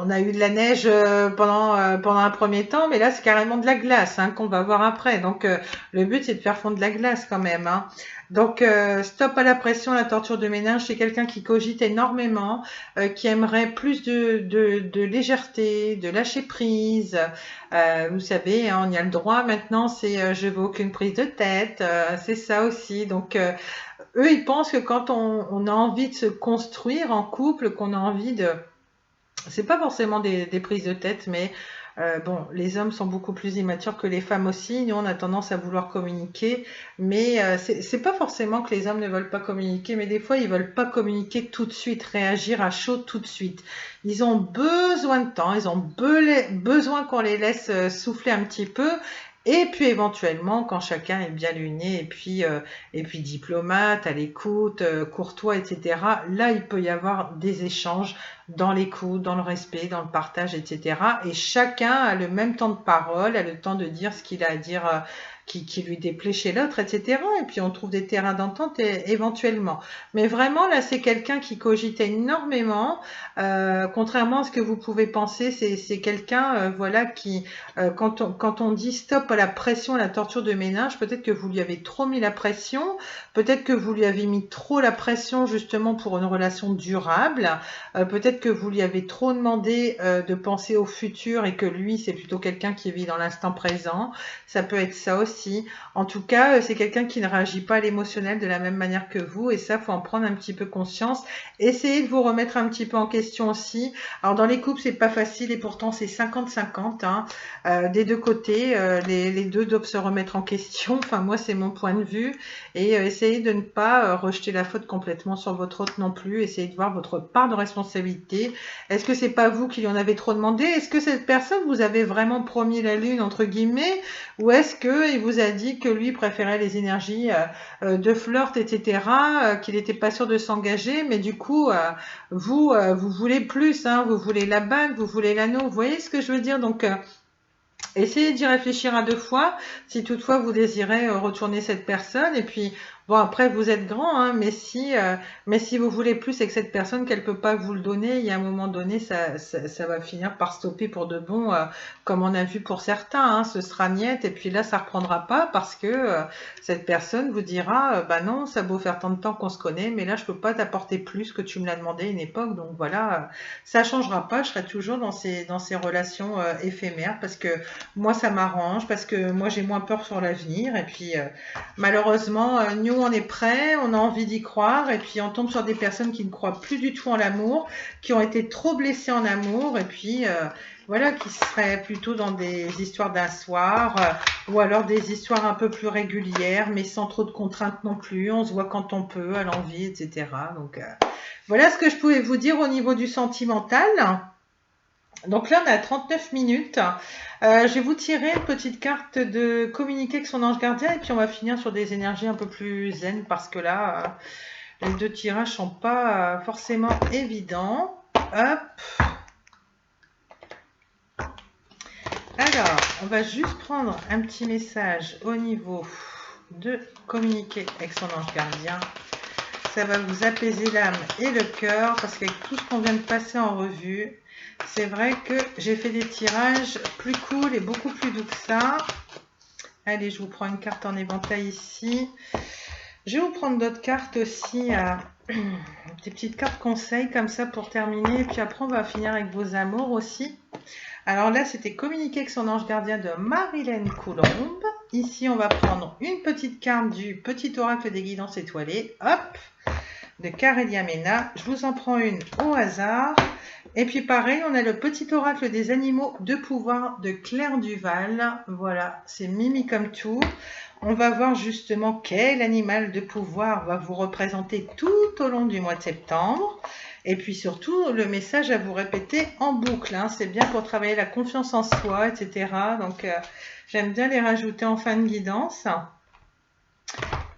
a eu de la neige pendant un premier temps, mais là, c'est carrément de la glace, hein, qu'on va voir après. Donc, le but, c'est de faire fondre de la glace quand même. Hein. Donc, stop à la pression, la torture de ménage. C'est quelqu'un qui cogite énormément, qui aimerait plus de légèreté, de lâcher prise. Vous savez, hein, on y a le droit maintenant, c'est je veux aucune prise de tête, c'est ça aussi. Donc, eux, ils pensent que quand on a envie de se construire en couple, qu'on a envie de... C'est pas forcément des prises de tête, mais bon, les hommes sont beaucoup plus immatures que les femmes aussi. Nous, on a tendance à vouloir communiquer, mais c'est pas forcément que les hommes ne veulent pas communiquer, mais des fois, ils veulent pas communiquer tout de suite, réagir à chaud tout de suite. Ils ont besoin de temps, ils ont besoin qu'on les laisse souffler un petit peu. Et puis éventuellement, quand chacun est bien luné et puis diplomate, à l'écoute, courtois, etc., là, il peut y avoir des échanges dans l'écoute, dans le respect, dans le partage, etc. Et chacun a le même temps de parole, a le temps de dire ce qu'il a à dire qui lui déplaît chez l'autre, etc. Et puis on trouve des terrains d'entente éventuellement. Mais vraiment, là, c'est quelqu'un qui cogite énormément. Contrairement à ce que vous pouvez penser, c'est quelqu'un voilà, qui, quand on dit stop à la pression, à la torture de ménage, peut-être que vous lui avez trop mis la pression, peut-être que vous lui avez mis trop la pression justement pour une relation durable, peut-être que vous lui avez trop demandé de penser au futur et que lui, c'est plutôt quelqu'un qui vit dans l'instant présent. Ça peut être ça aussi. En tout cas, c'est quelqu'un qui ne réagit pas à l'émotionnel de la même manière que vous et ça, faut en prendre un petit peu conscience. Essayez de vous remettre un petit peu en question aussi. Alors, dans les couples, c'est pas facile et pourtant, c'est 50-50, hein, des deux côtés. Les deux doivent se remettre en question. Enfin, moi, c'est mon point de vue et essayer essayez de ne pas rejeter la faute complètement sur votre hôte non plus. Essayez de voir votre part de responsabilité. Est-ce que c'est pas vous qui lui en avez trop demandé? Est-ce que cette personne vous avez vraiment promis la lune, entre guillemets? Ou est-ce qu'il vous a dit que lui préférait les énergies de flirt, etc., qu'il n'était pas sûr de s'engager, mais du coup, vous voulez plus, hein, vous voulez la bague, vous voulez l'anneau, vous voyez ce que je veux dire? Donc, essayez d'y réfléchir à 2 fois, si toutefois vous désirez retourner cette personne. Et puis, bon, après, vous êtes grand, hein, mais si vous voulez plus et que cette personne, qu'elle peut pas vous le donner, il y a un moment donné, ça va finir par stopper pour de bon, comme on a vu pour certains, hein, ce sera niet, et puis là, ça reprendra pas parce que cette personne vous dira, bah non, ça a beau faire tant de temps qu'on se connaît, mais là, je peux pas t'apporter plus que tu me l'as demandé à une époque, donc voilà, ça changera pas, je serai toujours dans ces relations éphémères parce que moi, ça m'arrange parce que moi, j'ai moins peur sur l'avenir. Et puis, malheureusement, nous, on est prêts, on a envie d'y croire. Et puis, on tombe sur des personnes qui ne croient plus du tout en l'amour, qui ont été trop blessées en amour. Et puis, voilà, qui seraient plutôt dans des histoires d'un soir ou alors des histoires un peu plus régulières, mais sans trop de contraintes non plus. On se voit quand on peut, à l'envie, etc. Donc, voilà ce que je pouvais vous dire au niveau du sentimental. Donc là, on est à 39 minutes. Je vais vous tirer une petite carte de communiquer avec son ange gardien et puis on va finir sur des énergies un peu plus zen parce que là, les 2 tirages sont pas forcément évidents. Hop. Alors, on va juste prendre un petit message au niveau de communiquer avec son ange gardien. Ça va vous apaiser l'âme et le cœur parce qu'avec tout ce qu'on vient de passer en revue, c'est vrai que j'ai fait des tirages plus cool et beaucoup plus doux que ça. Allez, je vous prends une carte en éventail ici. Je vais vous prendre d'autres cartes aussi, des petites cartes conseils comme ça pour terminer. Et puis après, on va finir avec vos amours aussi. Alors là, c'était communiquer avec son ange gardien de Marilène Coulombe. Ici, on va prendre une petite carte du petit oracle des guidances étoilées. Hop, de Carélia Mena. Je vous en prends une au hasard. Et puis pareil, on a le petit oracle des animaux de pouvoir de Claire Duval. Voilà, c'est Mimi comme tout. On va voir justement quel animal de pouvoir va vous représenter tout au long du mois de septembre. Et puis surtout, le message à vous répéter en boucle, hein. C'est bien pour travailler la confiance en soi, etc. Donc, j'aime bien les rajouter en fin de guidance.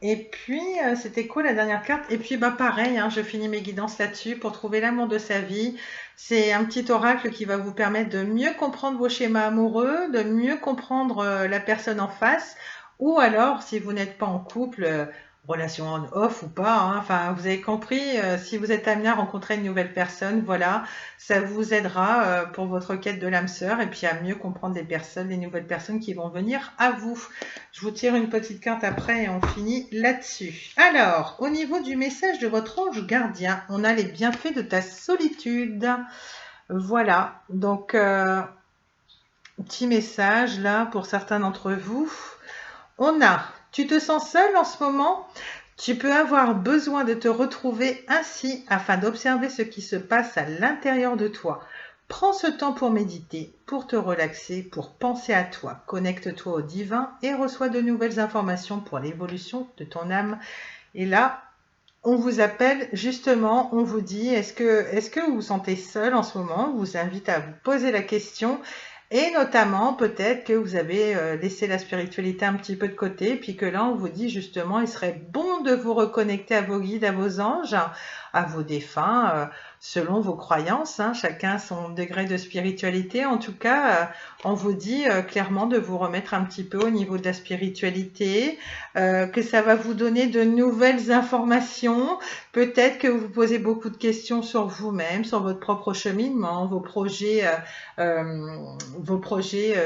Et puis, c'était quoi la dernière carte? Et puis, bah pareil, hein, je finis mes guidances là-dessus pour trouver l'amour de sa vie. C'est un petit oracle qui va vous permettre de mieux comprendre vos schémas amoureux, de mieux comprendre la personne en face. Ou alors, si vous n'êtes pas en couple, relation on-off ou pas, hein, enfin, vous avez compris, si vous êtes amené à rencontrer une nouvelle personne, voilà, ça vous aidera pour votre quête de l'âme sœur et puis à mieux comprendre les personnes, les nouvelles personnes qui vont venir à vous. Je vous tire une petite carte après et on finit là-dessus. Alors, au niveau du message de votre ange gardien, on a les bienfaits de ta solitude. Voilà, donc, petit message là pour certains d'entre vous. On a, tu te sens seul en ce moment? Tu peux avoir besoin de te retrouver ainsi afin d'observer ce qui se passe à l'intérieur de toi. Prends ce temps pour méditer, pour te relaxer, pour penser à toi. Connecte-toi au divin et reçois de nouvelles informations pour l'évolution de ton âme. Et là, on vous appelle justement, on vous dit, est-ce que vous vous sentez seul en ce moment? On vous invite à vous poser la question. Et notamment, peut-être que vous avez laissé la spiritualité un petit peu de côté, puis que là, on vous dit justement, il serait bon de vous reconnecter à vos guides, à vos anges, à vos défunts, selon vos croyances, hein, chacun son degré de spiritualité. En tout cas, on vous dit clairement de vous remettre un petit peu au niveau de la spiritualité, que ça va vous donner de nouvelles informations. Peut-être que vous vous posez beaucoup de questions sur vous-même, sur votre propre cheminement, vos projets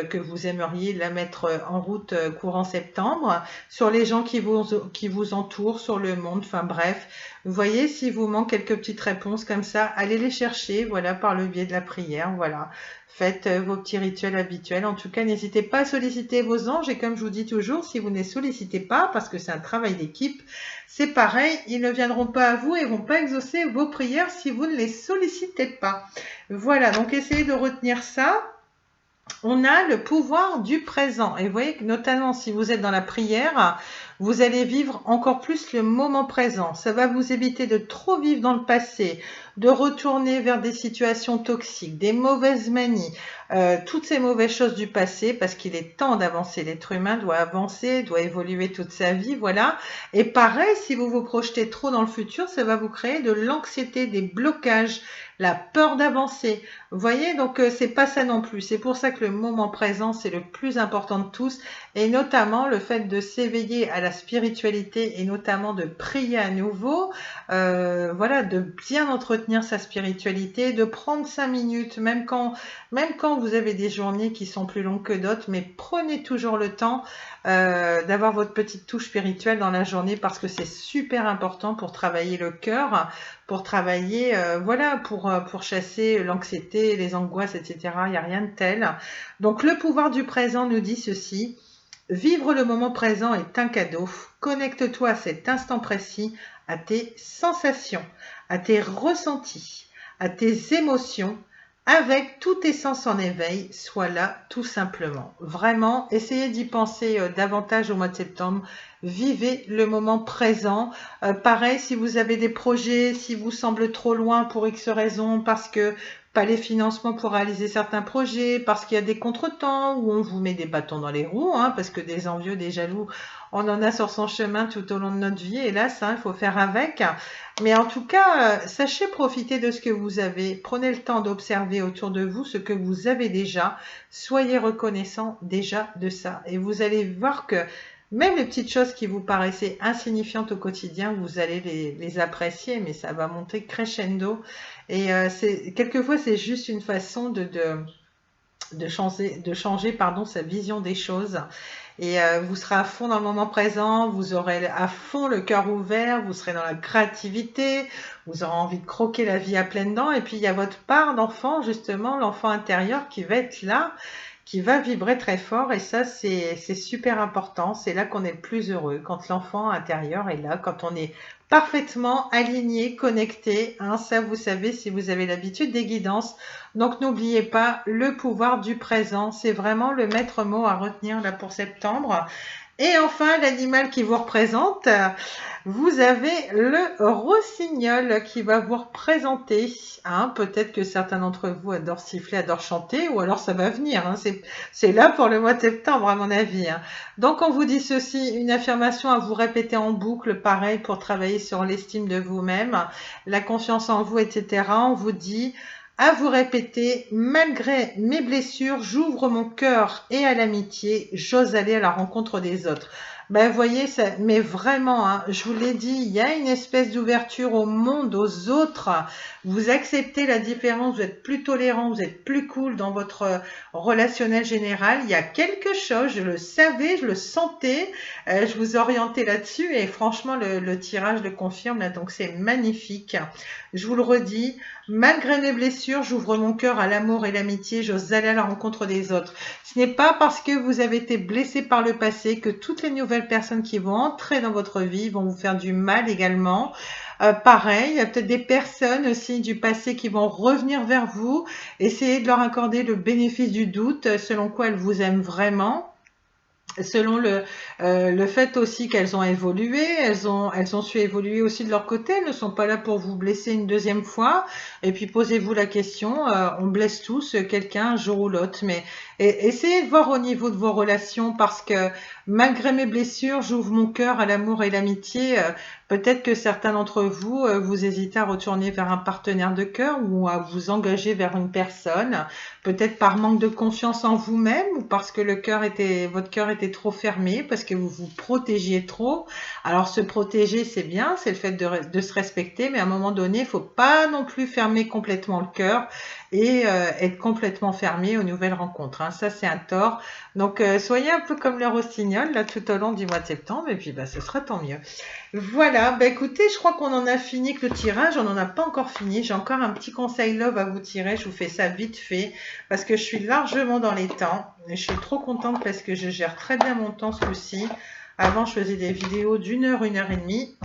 que vous aimeriez la mettre en route courant septembre, sur les gens qui vous entourent, sur le monde, enfin bref. Vous voyez, s'il vous manque quelques petites réponses comme ça, allez les chercher, voilà, par le biais de la prière, voilà. Faites vos petits rituels habituels. En tout cas, n'hésitez pas à solliciter vos anges. Et comme je vous dis toujours, si vous ne les sollicitez pas, parce que c'est un travail d'équipe, c'est pareil, ils ne viendront pas à vous et vont pas exaucer vos prières si vous ne les sollicitez pas. Voilà, donc essayez de retenir ça. On a le pouvoir du présent. Et vous voyez que notamment si vous êtes dans la prière, Vous allez vivre encore plus le moment présent. Ça va vous éviter de trop vivre dans le passé, de retourner vers des situations toxiques, des mauvaises manies, toutes ces mauvaises choses du passé, parce qu'il est temps d'avancer. L'être humain doit avancer, doit évoluer toute sa vie, voilà. Et pareil, si vous vous projetez trop dans le futur, ça va vous créer de l'anxiété, des blocages, la peur d'avancer. Vous voyez, donc c'est pas ça non plus. C'est pour ça que le moment présent, c'est le plus important de tous, et notamment le fait de s'éveiller à la spiritualité et notamment de prier à nouveau, voilà, de bien entretenir sa spiritualité, de prendre 5 minutes, même quand vous avez des journées qui sont plus longues que d'autres, mais prenez toujours le temps d'avoir votre petite touche spirituelle dans la journée parce que c'est super important pour travailler le cœur, pour travailler, voilà, pour chasser l'anxiété, les angoisses, etc. Il n'y a rien de tel. Donc le pouvoir du présent nous dit ceci: vivre le moment présent est un cadeau. Connecte-toi à cet instant précis, à tes sensations, à tes ressentis, à tes émotions, avec tous tes sens en éveil, sois là tout simplement. Vraiment, essayez d'y penser davantage au mois de septembre. Vivez le moment présent. Pareil, si vous avez des projets, si vous semblez trop loin pour X raisons, parce que pas les financements pour réaliser certains projets, parce qu'il y a des contretemps, où on vous met des bâtons dans les roues, hein, parce que des envieux, des jaloux, on en a sur son chemin tout au long de notre vie, et là, ça, il faut faire avec. Mais en tout cas, sachez profiter de ce que vous avez. Prenez le temps d'observer autour de vous ce que vous avez déjà. Soyez reconnaissant déjà de ça. Et vous allez voir que même les petites choses qui vous paraissaient insignifiantes au quotidien, vous allez les apprécier, mais ça va monter crescendo. Et quelquefois, c'est juste une façon de changer pardon, sa vision des choses. Et vous serez à fond dans le moment présent, vous aurez à fond le cœur ouvert, vous serez dans la créativité, vous aurez envie de croquer la vie à pleines dents. Et puis il y a votre part d'enfant, justement, l'enfant intérieur qui va être là, qui va vibrer très fort. Et ça, c'est super important. C'est là qu'on est le plus heureux, quand l'enfant intérieur est là, quand on est parfaitement aligné, connecté. Hein, ça, vous savez, si vous avez l'habitude des guidances. Donc, n'oubliez pas le pouvoir du présent. C'est vraiment le maître mot à retenir là pour septembre. Et enfin, l'animal qui vous représente, vous avez le rossignol qui va vous représenter. Hein, peut-être que certains d'entre vous adorent siffler, adorent chanter, ou alors ça va venir. Hein, c'est là pour le mois de septembre, à mon avis. Hein. Donc, on vous dit ceci, une affirmation à vous répéter en boucle, pareil, pour travailler sur l'estime de vous-même, la confiance en vous, etc. On vous dit à vous répéter: malgré mes blessures, j'ouvre mon cœur et à l'amitié, j'ose aller à la rencontre des autres. Ben, vous voyez, ça, mais vraiment, hein, je vous l'ai dit, il y a une espèce d'ouverture au monde, aux autres. Vous acceptez la différence, vous êtes plus tolérant, vous êtes plus cool dans votre relationnel général. Il y a quelque chose, je le savais, je le sentais, je vous orientais là-dessus et franchement, le tirage le confirme, là, donc c'est magnifique. Je vous le redis, malgré mes blessures, j'ouvre mon cœur à l'amour et l'amitié, j'ose aller à la rencontre des autres. Ce n'est pas parce que vous avez été blessé par le passé que toutes les nouvelles personnes qui vont entrer dans votre vie vont vous faire du mal également. Pareil, il y a peut-être des personnes aussi du passé qui vont revenir vers vous. Essayez de leur accorder le bénéfice du doute, selon quoi elles vous aiment vraiment. Selon le fait aussi qu'elles ont évolué, elles ont su évoluer aussi de leur côté, elles ne sont pas là pour vous blesser une deuxième fois. Et puis posez-vous la question, on blesse tous quelqu'un un jour ou l'autre, mais essayez de voir au niveau de vos relations parce que malgré mes blessures, j'ouvre mon cœur à l'amour et l'amitié. Peut-être que certains d'entre vous, vous hésitez à retourner vers un partenaire de cœur ou à vous engager vers une personne, peut-être par manque de confiance en vous-même ou parce que votre cœur était trop fermé, parce que vous vous protégiez trop. Alors se protéger, c'est bien, c'est le fait de se respecter, mais à un moment donné, il ne faut pas non plus fermer complètement le cœur et être complètement fermé aux nouvelles rencontres. Hein. Ça, c'est un tort. Donc, soyez un peu comme le rossignol là tout au long du mois de septembre et puis ce sera tant mieux. Voilà, écoutez, je crois qu'on en a fini avec le tirage, on n'en a pas encore fini. J'ai encore un petit conseil love à vous tirer, je vous fais ça vite fait parce que je suis largement dans les temps. Et je suis trop contente parce que je gère très bien mon temps ce coup-ci. Avant, je faisais des vidéos d'1 heure, 1 heure et demie.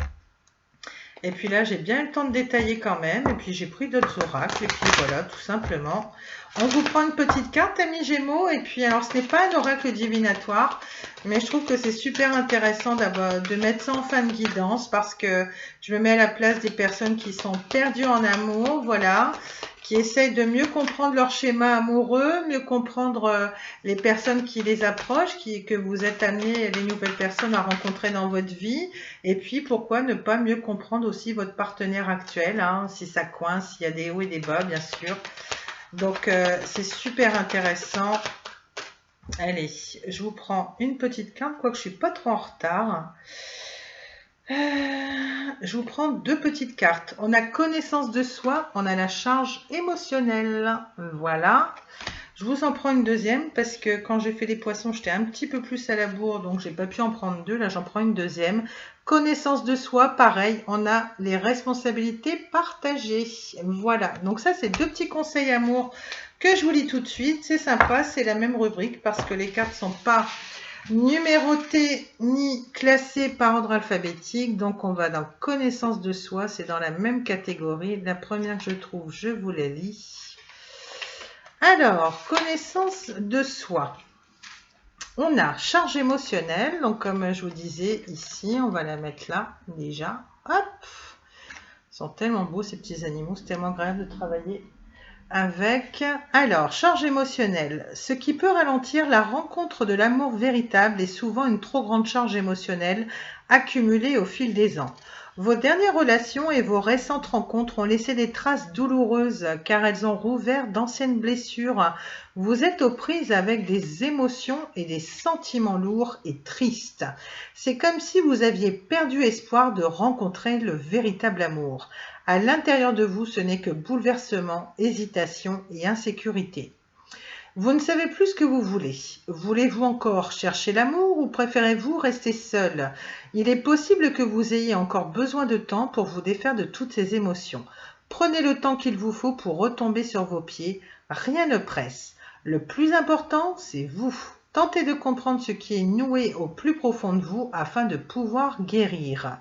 Et puis là, j'ai bien eu le temps de détailler quand même. Et puis j'ai pris d'autres oracles. Et puis voilà, tout simplement. On vous prend une petite carte, amis Gémeaux. Et puis alors, ce n'est pas un oracle divinatoire. Mais je trouve que c'est super intéressant de mettre ça en fin de guidance. Parce que je me mets à la place des personnes qui sont perdues en amour. Voilà. Qui essayent de mieux comprendre leur schéma amoureux, mieux comprendre les personnes qui les approchent, que vous êtes amenés, les nouvelles personnes à rencontrer dans votre vie. Et puis, pourquoi ne pas mieux comprendre aussi votre partenaire actuel, hein, si ça coince, s'il y a des hauts et des bas, bien sûr. Donc, c'est super intéressant. Allez, je vous prends une petite carte, quoique je suis pas trop en retard. Je vous prends deux petites cartes. On a connaissance de soi, on a la charge émotionnelle. Voilà. Je vous en prends une deuxième parce que quand j'ai fait les poissons, j'étais un petit peu plus à la bourre, donc j'ai pas pu en prendre deux. Là, j'en prends une deuxième. Connaissance de soi, pareil, on a les responsabilités partagées. Voilà. Donc ça, c'est deux petits conseils amour que je vous lis tout de suite. C'est sympa, c'est la même rubrique parce que les cartes sont pas numérotées ni classées par ordre alphabétique. Donc, on va dans connaissance de soi. C'est dans la même catégorie. La première que je trouve, je vous la lis. Alors, connaissance de soi. On a charge émotionnelle. Donc, comme je vous disais ici, on va la mettre là déjà. Hop! Ils sont tellement beaux ces petits animaux. C'est tellement agréable de travailler avec. Alors, charge émotionnelle. Ce qui peut ralentir la rencontre de l'amour véritable est souvent une trop grande charge émotionnelle accumulée au fil des ans. Vos dernières relations et vos récentes rencontres ont laissé des traces douloureuses car elles ont rouvert d'anciennes blessures. Vous êtes aux prises avec des émotions et des sentiments lourds et tristes. C'est comme si vous aviez perdu espoir de rencontrer le véritable amour. À l'intérieur de vous, ce n'est que bouleversement, hésitation et insécurité. Vous ne savez plus ce que vous voulez. Voulez-vous encore chercher l'amour ou préférez-vous rester seul? Il est possible que vous ayez encore besoin de temps pour vous défaire de toutes ces émotions. Prenez le temps qu'il vous faut pour retomber sur vos pieds. Rien ne presse. Le plus important, c'est vous. Tentez de comprendre ce qui est noué au plus profond de vous afin de pouvoir guérir.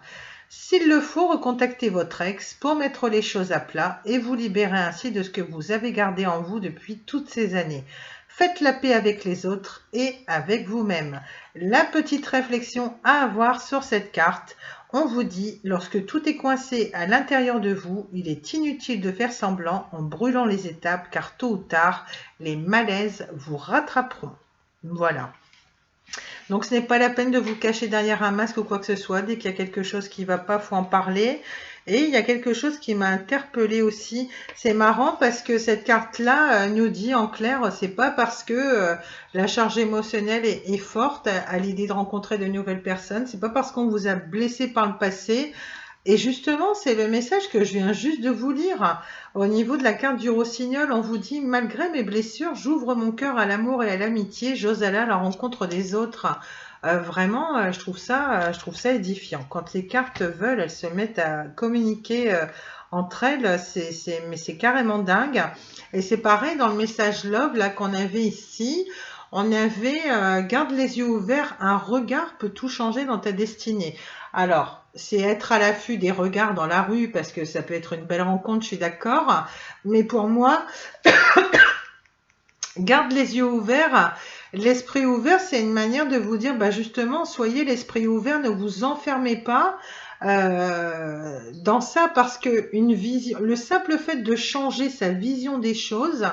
S'il le faut, recontactez votre ex pour mettre les choses à plat et vous libérer ainsi de ce que vous avez gardé en vous depuis toutes ces années. Faites la paix avec les autres et avec vous-même. La petite réflexion à avoir sur cette carte, on vous dit, lorsque tout est coincé à l'intérieur de vous, il est inutile de faire semblant en brûlant les étapes car tôt ou tard, les malaises vous rattraperont. Voilà. Donc, ce n'est pas la peine de vous cacher derrière un masque ou quoi que ce soit. Dès qu'il y a quelque chose qui ne va pas, il faut en parler. Et il y a quelque chose qui m'a interpellée aussi. C'est marrant parce que cette carte-là nous dit en clair, c'est pas parce que la charge émotionnelle est forte à l'idée de rencontrer de nouvelles personnes. C'est pas parce qu'on vous a blessé par le passé. Et justement, c'est le message que je viens juste de vous lire. Au niveau de la carte du rossignol, on vous dit « Malgré mes blessures, j'ouvre mon cœur à l'amour et à l'amitié, j'ose aller à la rencontre des autres. » Vraiment, je trouve ça édifiant. Quand les cartes veulent, elles se mettent à communiquer entre elles, mais c'est carrément dingue. Et c'est pareil dans le message love là qu'on avait ici. On avait garde les yeux ouverts, un regard peut tout changer dans ta destinée. Alors, c'est être à l'affût des regards dans la rue parce que ça peut être une belle rencontre, je suis d'accord. Mais pour moi, garde les yeux ouverts. L'esprit ouvert, c'est une manière de vous dire, bah justement, soyez l'esprit ouvert, ne vous enfermez pas dans ça parce que le simple fait de changer sa vision des choses,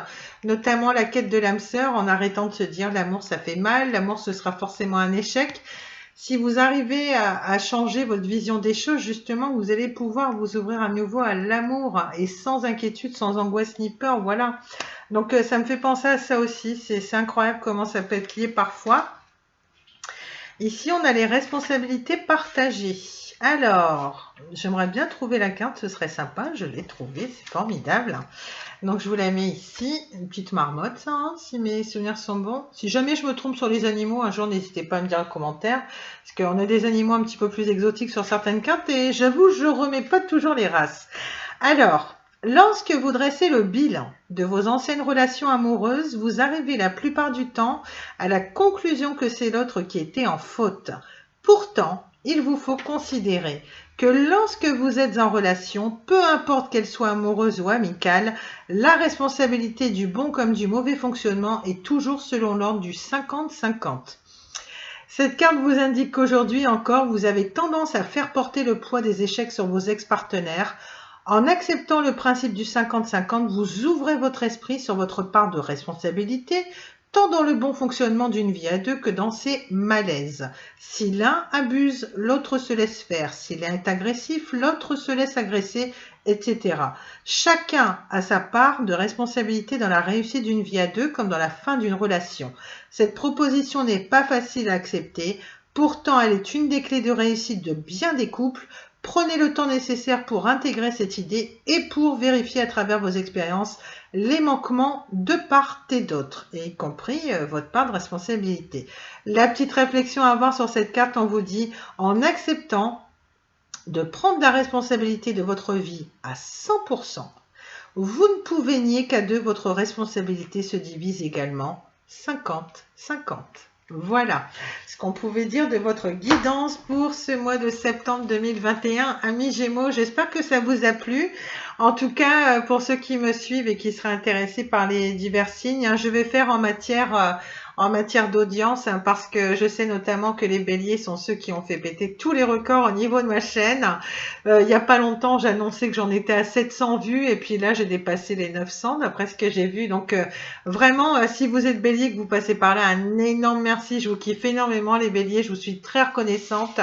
notamment la quête de l'âme sœur, en arrêtant de se dire l'amour ça fait mal, l'amour ce sera forcément un échec. Si vous arrivez à changer votre vision des choses, justement, vous allez pouvoir vous ouvrir à nouveau à l'amour et sans inquiétude, sans angoisse ni peur, voilà. Donc, ça me fait penser à ça aussi. C'est incroyable comment ça peut être lié parfois. Ici, on a les responsabilités partagées. Alors, j'aimerais bien trouver la carte, ce serait sympa. Je l'ai trouvée, c'est formidable. Donc, je vous la mets ici. Une petite marmotte, ça, hein, si mes souvenirs sont bons. Si jamais je me trompe sur les animaux, un jour, n'hésitez pas à me dire en commentaire. Parce qu'on a des animaux un petit peu plus exotiques sur certaines cartes. Et j'avoue, je ne remets pas toujours les races. Alors, lorsque vous dressez le bilan de vos anciennes relations amoureuses, vous arrivez la plupart du temps à la conclusion que c'est l'autre qui était en faute. Pourtant, il vous faut considérer que lorsque vous êtes en relation, peu importe qu'elle soit amoureuse ou amicale, la responsabilité du bon comme du mauvais fonctionnement est toujours selon l'ordre du 50-50. Cette carte vous indique qu'aujourd'hui encore, vous avez tendance à faire porter le poids des échecs sur vos ex-partenaires. En acceptant le principe du 50-50, vous ouvrez votre esprit sur votre part de responsabilité, tant dans le bon fonctionnement d'une vie à deux que dans ses malaises. Si l'un abuse, l'autre se laisse faire. Si l'un est agressif, l'autre se laisse agresser, etc. Chacun a sa part de responsabilité dans la réussite d'une vie à deux comme dans la fin d'une relation. Cette proposition n'est pas facile à accepter, pourtant elle est une des clés de réussite de bien des couples. Prenez le temps nécessaire pour intégrer cette idée et pour vérifier à travers vos expériences les manquements de part et d'autre, et y compris votre part de responsabilité. La petite réflexion à avoir sur cette carte, on vous dit, en acceptant de prendre la responsabilité de votre vie à 100%, vous ne pouvez nier qu'à deux, votre responsabilité se divise également 50-50. Voilà ce qu'on pouvait dire de votre guidance pour ce mois de septembre 2021, amis Gémeaux. J'espère que ça vous a plu. En tout cas, pour ceux qui me suivent et qui seraient intéressés par les divers signes, je vais faire en matière d'audience, parce que je sais notamment que les béliers sont ceux qui ont fait péter tous les records au niveau de ma chaîne. Il n'y a pas longtemps, j'annonçais que j'en étais à 700 vues et puis là, j'ai dépassé les 900 d'après ce que j'ai vu. Donc vraiment, si vous êtes bélier et que vous passez par là, un énorme merci. Je vous kiffe énormément les béliers, je vous suis très reconnaissante.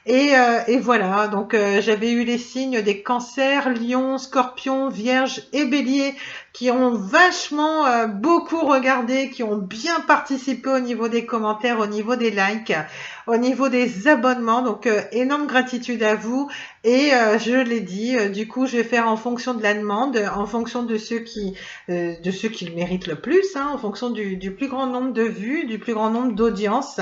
Et voilà, donc j'avais eu les signes des cancers, lions, scorpions, vierges et béliers qui ont vachement beaucoup regardé, qui ont bien participé au niveau des commentaires, au niveau des likes, au niveau des abonnements. Donc énorme gratitude à vous. Et je l'ai dit, du coup je vais faire en fonction de la demande, en fonction de ceux qui le méritent le plus, en fonction du plus grand nombre de vues, du plus grand nombre d'audiences.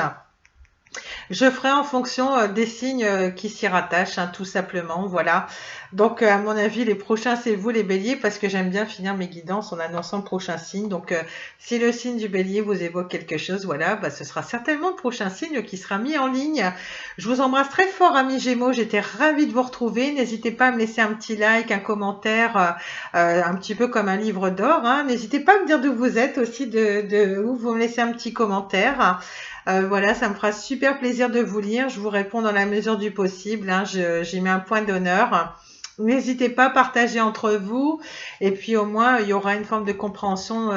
Je ferai en fonction des signes qui s'y rattachent, tout simplement. Voilà. Donc, à mon avis, les prochains, c'est vous, les béliers, parce que j'aime bien finir mes guidances en annonçant le prochain signe. Donc, si le signe du bélier vous évoque quelque chose, voilà, ce sera certainement le prochain signe qui sera mis en ligne. Je vous embrasse très fort, amis Gémeaux. J'étais ravie de vous retrouver. N'hésitez pas à me laisser un petit like, un commentaire, un petit peu comme un livre d'or. N'hésitez pas à me dire d'où vous êtes aussi, de où vous me laissez un petit commentaire. Voilà, ça me fera super plaisir de vous lire. Je vous réponds dans la mesure du possible. J'y mets un point d'honneur. N'hésitez pas à partager entre vous. Et puis au moins, il y aura une forme de compréhension,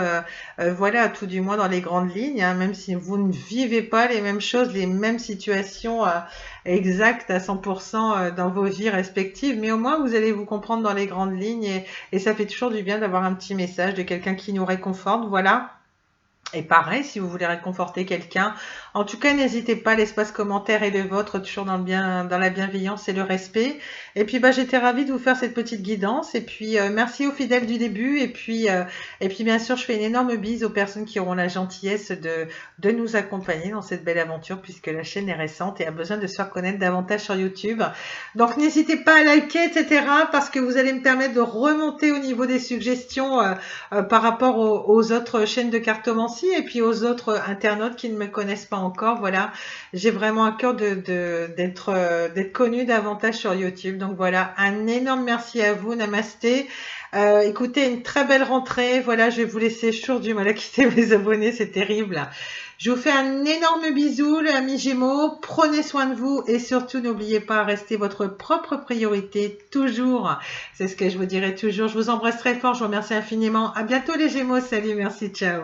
voilà, tout du moins dans les grandes lignes. Même si vous ne vivez pas les mêmes choses, les mêmes situations exactes à 100% dans vos vies respectives. Mais au moins, vous allez vous comprendre dans les grandes lignes. Et ça fait toujours du bien d'avoir un petit message de quelqu'un qui nous réconforte. Voilà. Et pareil, si vous voulez réconforter quelqu'un, en tout cas, n'hésitez pas, l'espace commentaire est le vôtre, toujours dans la bienveillance et le respect. Et puis, j'étais ravie de vous faire cette petite guidance. Et puis, merci aux fidèles du début. Et puis, bien sûr, je fais une énorme bise aux personnes qui auront la gentillesse de nous accompagner dans cette belle aventure, puisque la chaîne est récente et a besoin de se faire connaître davantage sur YouTube. Donc, n'hésitez pas à liker, etc., parce que vous allez me permettre de remonter au niveau des suggestions par rapport aux autres chaînes de cartomancie et puis aux autres internautes qui ne me connaissent pas encore. Voilà, j'ai vraiment à cœur d'être connue davantage sur YouTube. Donc voilà, un énorme merci à vous. Namasté. Écoutez, une très belle rentrée. Voilà, je vais vous laisser. Je du mal à quitter mes abonnés, c'est terrible. Je vous fais un énorme bisou, les amis Gémeaux. Prenez soin de vous et surtout, n'oubliez pas à rester votre propre priorité, toujours. C'est ce que je vous dirai toujours. Je vous embrasse très fort. Je vous remercie infiniment. À bientôt, les Gémeaux. Salut, merci, ciao.